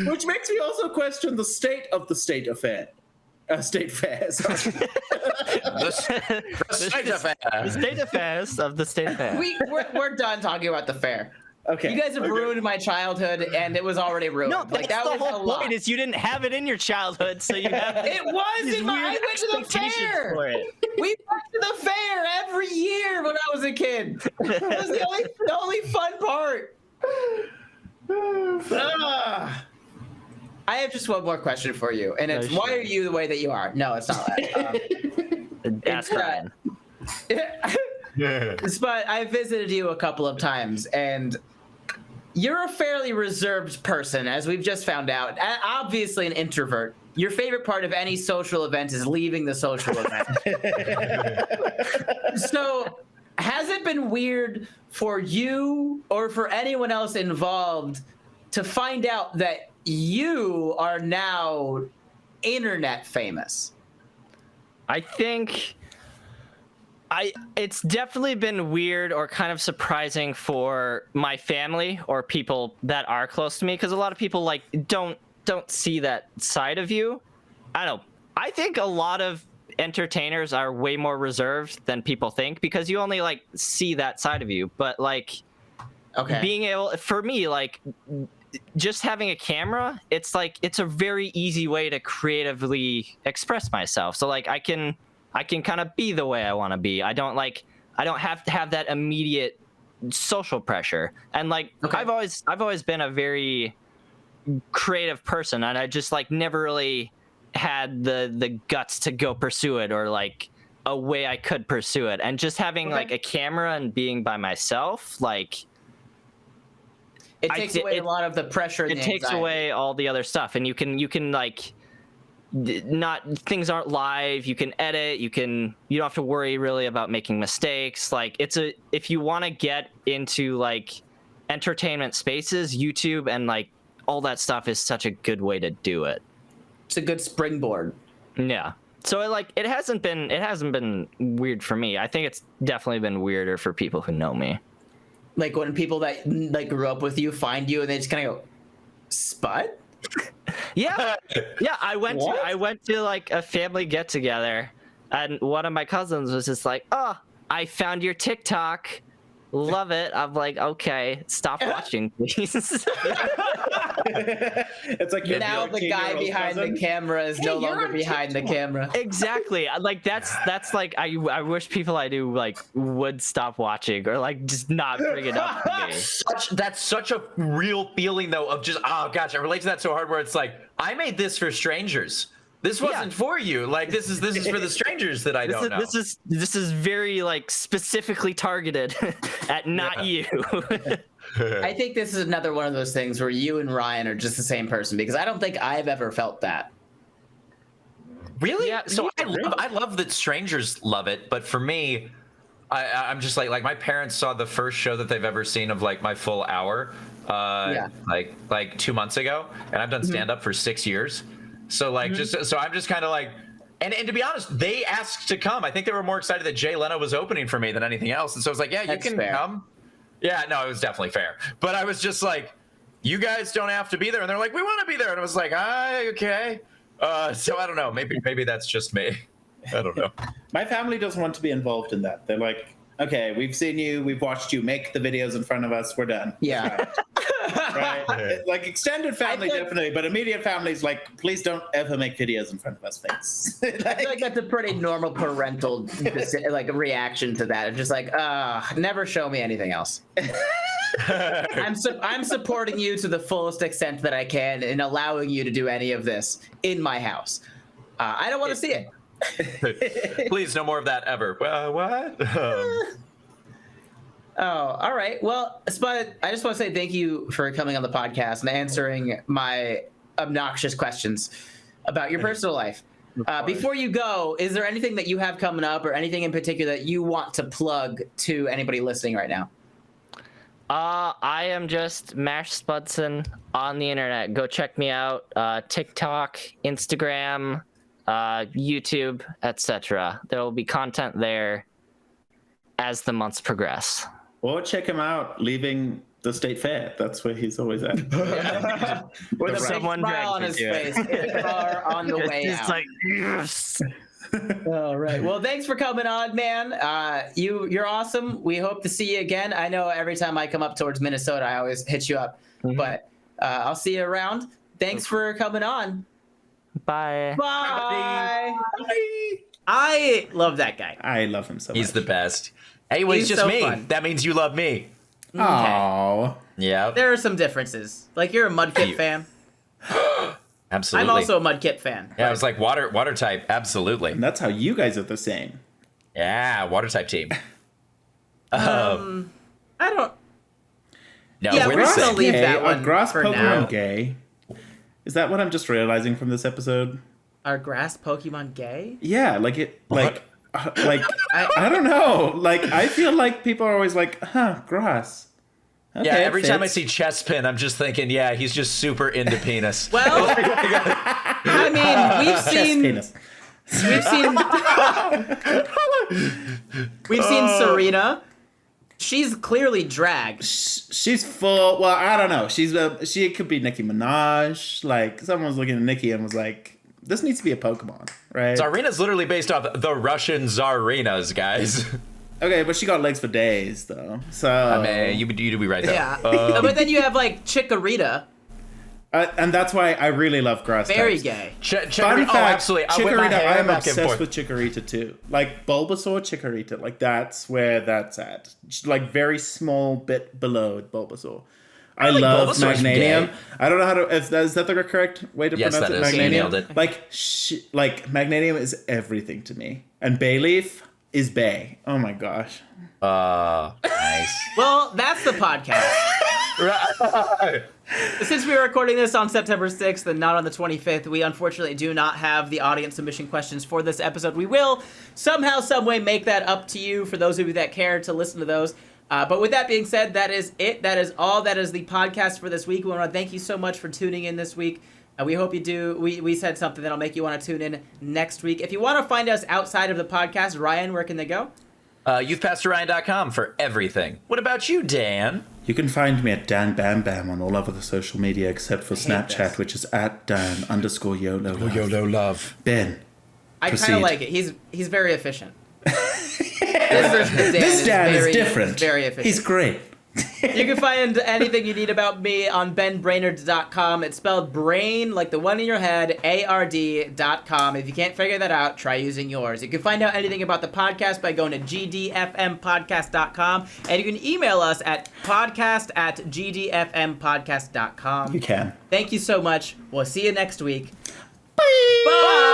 [SPEAKER 3] Which makes me also question the state of the state affair. State fair, sorry.
[SPEAKER 2] The state affair.
[SPEAKER 4] The state affairs of the state fair.
[SPEAKER 1] We're done talking about the fair.
[SPEAKER 3] Okay.
[SPEAKER 1] You guys have ruined my childhood, and it was already ruined.
[SPEAKER 4] No, that's
[SPEAKER 1] that
[SPEAKER 4] the
[SPEAKER 1] was a
[SPEAKER 4] whole
[SPEAKER 1] lot.
[SPEAKER 4] point. Is you didn't have it in your childhood, so you have
[SPEAKER 1] It was
[SPEAKER 4] these
[SPEAKER 1] in my. I
[SPEAKER 4] weird
[SPEAKER 1] went to the
[SPEAKER 4] expectations
[SPEAKER 1] fair.
[SPEAKER 4] for it.
[SPEAKER 1] We went to the fair every year when I was a kid. It was the only fun part. Ah. I have just one more question for you, and it's
[SPEAKER 4] No,
[SPEAKER 1] why
[SPEAKER 4] sure.
[SPEAKER 1] are you the way that you are? No, it's not that.
[SPEAKER 4] Ask Ryan.
[SPEAKER 1] But I visited you a couple of times, and you're a fairly reserved person, as we've just found out. Obviously, an introvert. Your favorite part of any social event is leaving the social event. So, has it been weird for you or for anyone else involved to find out that you are now internet famous?
[SPEAKER 4] I think It's definitely been weird or kind of surprising for my family or people that are close to me, because a lot of people like don't see that side of you. I don't know. I think a lot of entertainers are way more reserved than people think, because you only like see that side of you. But like, being able, for me, like just having a camera, it's like it's a very easy way to creatively express myself. So like I can kind of be the way I want to be. I don't have to have that immediate social pressure. And like I've always been a very creative person, and I just like never really had the guts to go pursue it, or like a way I could pursue it. And just having like a camera and being by myself, like
[SPEAKER 1] it takes away a lot of the pressure.
[SPEAKER 4] It takes away all the other stuff, and you can like things aren't live. You can edit. You don't have to worry really about making mistakes. Like if you want to get into like entertainment spaces, YouTube and like all that stuff is such a good way to do it.
[SPEAKER 1] It's a good springboard.
[SPEAKER 4] Yeah. So it hasn't been weird for me. I think it's definitely been weirder for people who know me.
[SPEAKER 1] Like when people that like grew up with you find you and they just kind of go, Spud?
[SPEAKER 4] Yeah. I went to like a family get together, and one of my cousins was just like, "Oh, I found your TikTok. Love it." I'm like, "Okay, stop watching, please."
[SPEAKER 3] It's like
[SPEAKER 1] now the guy behind the camera is no longer behind the camera.
[SPEAKER 4] Exactly. Like that's like I wish people I knew like would stop watching, or like just not bring it up to me.
[SPEAKER 2] That's such a real feeling though, of just, oh gosh, I relate to that so hard, where it's like, I made this for strangers. This wasn't for you. Like this is for the strangers that I don't know.
[SPEAKER 4] This is very like specifically targeted at not you.
[SPEAKER 1] I think this is another one of those things where you and Ryan are just the same person, because I don't think I've ever felt that.
[SPEAKER 2] Really? Yeah, so I love that strangers love it, but for me, I'm just like my parents saw the first show that they've ever seen of like my full hour, like 2 months ago, and I've done stand up for 6 years. So like so I'm just kind of like, and to be honest, they asked to come. I think they were more excited that Jay Leno was opening for me than anything else, and so I was like, yeah,
[SPEAKER 1] That's
[SPEAKER 2] you can
[SPEAKER 1] fair.
[SPEAKER 2] come. Yeah, no, it was definitely fair. But I was just like, you guys don't have to be there. And they're like, we want to be there. And I was like, okay. So I don't know. Maybe that's just me. I don't know.
[SPEAKER 3] My family doesn't want to be involved in that. They're like, okay, we've seen you. We've watched you make the videos in front of us. We're done.
[SPEAKER 1] Yeah.
[SPEAKER 3] Right? Like extended family, definitely. But immediate families, like, please don't ever make videos in front of us, thanks.
[SPEAKER 1] I feel like that's a pretty normal parental like reaction to that. It's just like, never show me anything else. I'm supporting you to the fullest extent that I can in allowing you to do any of this in my house. I don't want to see it.
[SPEAKER 2] Please, no more of that ever. What?
[SPEAKER 1] Oh, all right. Well, Spud, I just want to say thank you for coming on the podcast and answering my obnoxious questions about your personal life. Before you go, is there anything that you have coming up or anything in particular that you want to plug to anybody listening right now?
[SPEAKER 4] I am just Mash Spudson on the internet. Go check me out. TikTok, Instagram, YouTube, etc. There will be content there as the months progress.
[SPEAKER 3] Or check him out leaving the state fair. That's where he's always at.
[SPEAKER 1] With a big smile on his face in the car on the way out.
[SPEAKER 4] It's like, yes.
[SPEAKER 1] All right. Well, thanks for coming on, man. You're awesome. We hope to see you again. I know every time I come up towards Minnesota, I always hit you up. But I'll see you around. Thanks for coming on.
[SPEAKER 4] Bye.
[SPEAKER 1] Bye. Bye. I love that guy.
[SPEAKER 3] I love him so much.
[SPEAKER 2] He's the best. Anyway, it's just
[SPEAKER 1] so
[SPEAKER 2] me.
[SPEAKER 1] fun.
[SPEAKER 2] That means you love me.
[SPEAKER 3] Aww.
[SPEAKER 2] Yeah.
[SPEAKER 1] There are some differences. Like, you're a Mudkip fan.
[SPEAKER 2] Absolutely.
[SPEAKER 1] I'm also a Mudkip fan.
[SPEAKER 2] Yeah, I was like water type. Absolutely.
[SPEAKER 3] And that's how you guys are the same.
[SPEAKER 2] Yeah, water type team.
[SPEAKER 1] I don't.
[SPEAKER 2] No,
[SPEAKER 1] Yeah,
[SPEAKER 2] we're
[SPEAKER 1] we're
[SPEAKER 2] the
[SPEAKER 1] still
[SPEAKER 2] same.
[SPEAKER 1] leave
[SPEAKER 3] Gay,
[SPEAKER 1] that
[SPEAKER 3] are
[SPEAKER 1] one
[SPEAKER 3] grass
[SPEAKER 1] for
[SPEAKER 3] Pokemon
[SPEAKER 1] now.
[SPEAKER 3] gay? Is that what I'm just realizing from this episode?
[SPEAKER 1] Are grass Pokemon gay?
[SPEAKER 3] Yeah, like it, like I don't know. Like I feel like people are always like, grass. Okay,
[SPEAKER 2] Yeah,
[SPEAKER 3] it
[SPEAKER 2] every time I
[SPEAKER 3] fits.
[SPEAKER 2] see Chespin, I'm just thinking, yeah, he's just super into penis.
[SPEAKER 1] Well, I mean, we've
[SPEAKER 3] Chest
[SPEAKER 1] seen
[SPEAKER 3] penis.
[SPEAKER 1] We've seen Serena. She's clearly drag.
[SPEAKER 3] She's full. Well, I don't know. She could be Nicki Minaj. Like, someone was looking at Nicki and was like, this needs to be a Pokemon, right?
[SPEAKER 2] Tsarina's literally based off the Russian Tsarinas, guys.
[SPEAKER 3] Okay, but she got legs for days, though. So
[SPEAKER 2] I mean, you do be right, though.
[SPEAKER 1] Yeah. But then you have, like, Chikorita.
[SPEAKER 3] and that's why I really love grass
[SPEAKER 1] Very
[SPEAKER 3] types.
[SPEAKER 1] gay.
[SPEAKER 3] Fun fact,
[SPEAKER 2] absolutely.
[SPEAKER 3] Chikorita, I am
[SPEAKER 2] back and
[SPEAKER 3] obsessed
[SPEAKER 2] forth.
[SPEAKER 3] with Chikorita too. Like Bulbasaur, Chikorita, like that's where that's at. Like very small bit below Bulbasaur. I
[SPEAKER 2] like
[SPEAKER 3] love
[SPEAKER 2] Bulbasaur's
[SPEAKER 3] Magnanium.
[SPEAKER 2] gay.
[SPEAKER 3] I don't know how to. Is that the correct way to
[SPEAKER 2] Yes,
[SPEAKER 3] pronounce
[SPEAKER 2] that
[SPEAKER 3] it?
[SPEAKER 2] is.
[SPEAKER 3] Magnanium.
[SPEAKER 2] You nailed it.
[SPEAKER 3] Like Magnanium is everything to me, and Bayleaf is Bay. Oh my gosh.
[SPEAKER 2] Nice.
[SPEAKER 1] Well, that's the podcast. Since we are recording this on September 6th and not on the 25th, we unfortunately do not have the audience submission questions for this episode. We will somehow, some way make that up to you for those of you that care to listen to those. But with that being said, that is it. That is all. That is the podcast for this week. We want to thank you so much for tuning in this week. We hope you do. We said something that'll make you want to tune in next week. If you want to find us outside of the podcast, Ryan, where can they go?
[SPEAKER 2] Youthpastorryan.com for everything. What about you, Dan?
[SPEAKER 3] You can find me at Dan Bam Bam on all other social media except for Snapchat,
[SPEAKER 1] this.
[SPEAKER 3] which is at Dan_YOLO.
[SPEAKER 2] YOLO love.
[SPEAKER 3] Ben.
[SPEAKER 1] I kind
[SPEAKER 3] Proceed.
[SPEAKER 1] of like it. He's very efficient. This version of Dan
[SPEAKER 3] This Dan is
[SPEAKER 1] very,
[SPEAKER 3] different.
[SPEAKER 1] Very efficient.
[SPEAKER 3] He's great.
[SPEAKER 1] You can find anything you need about me on benbrainard.com. It's spelled brain, like the one in your head, ARD.com. If you can't figure that out, try using yours. You can find out anything about the podcast by going to GDFMpodcast.com. And you can email us at podcast@GDFMpodcast.com.
[SPEAKER 3] You can.
[SPEAKER 1] Thank you so much. We'll see you next week. Bye!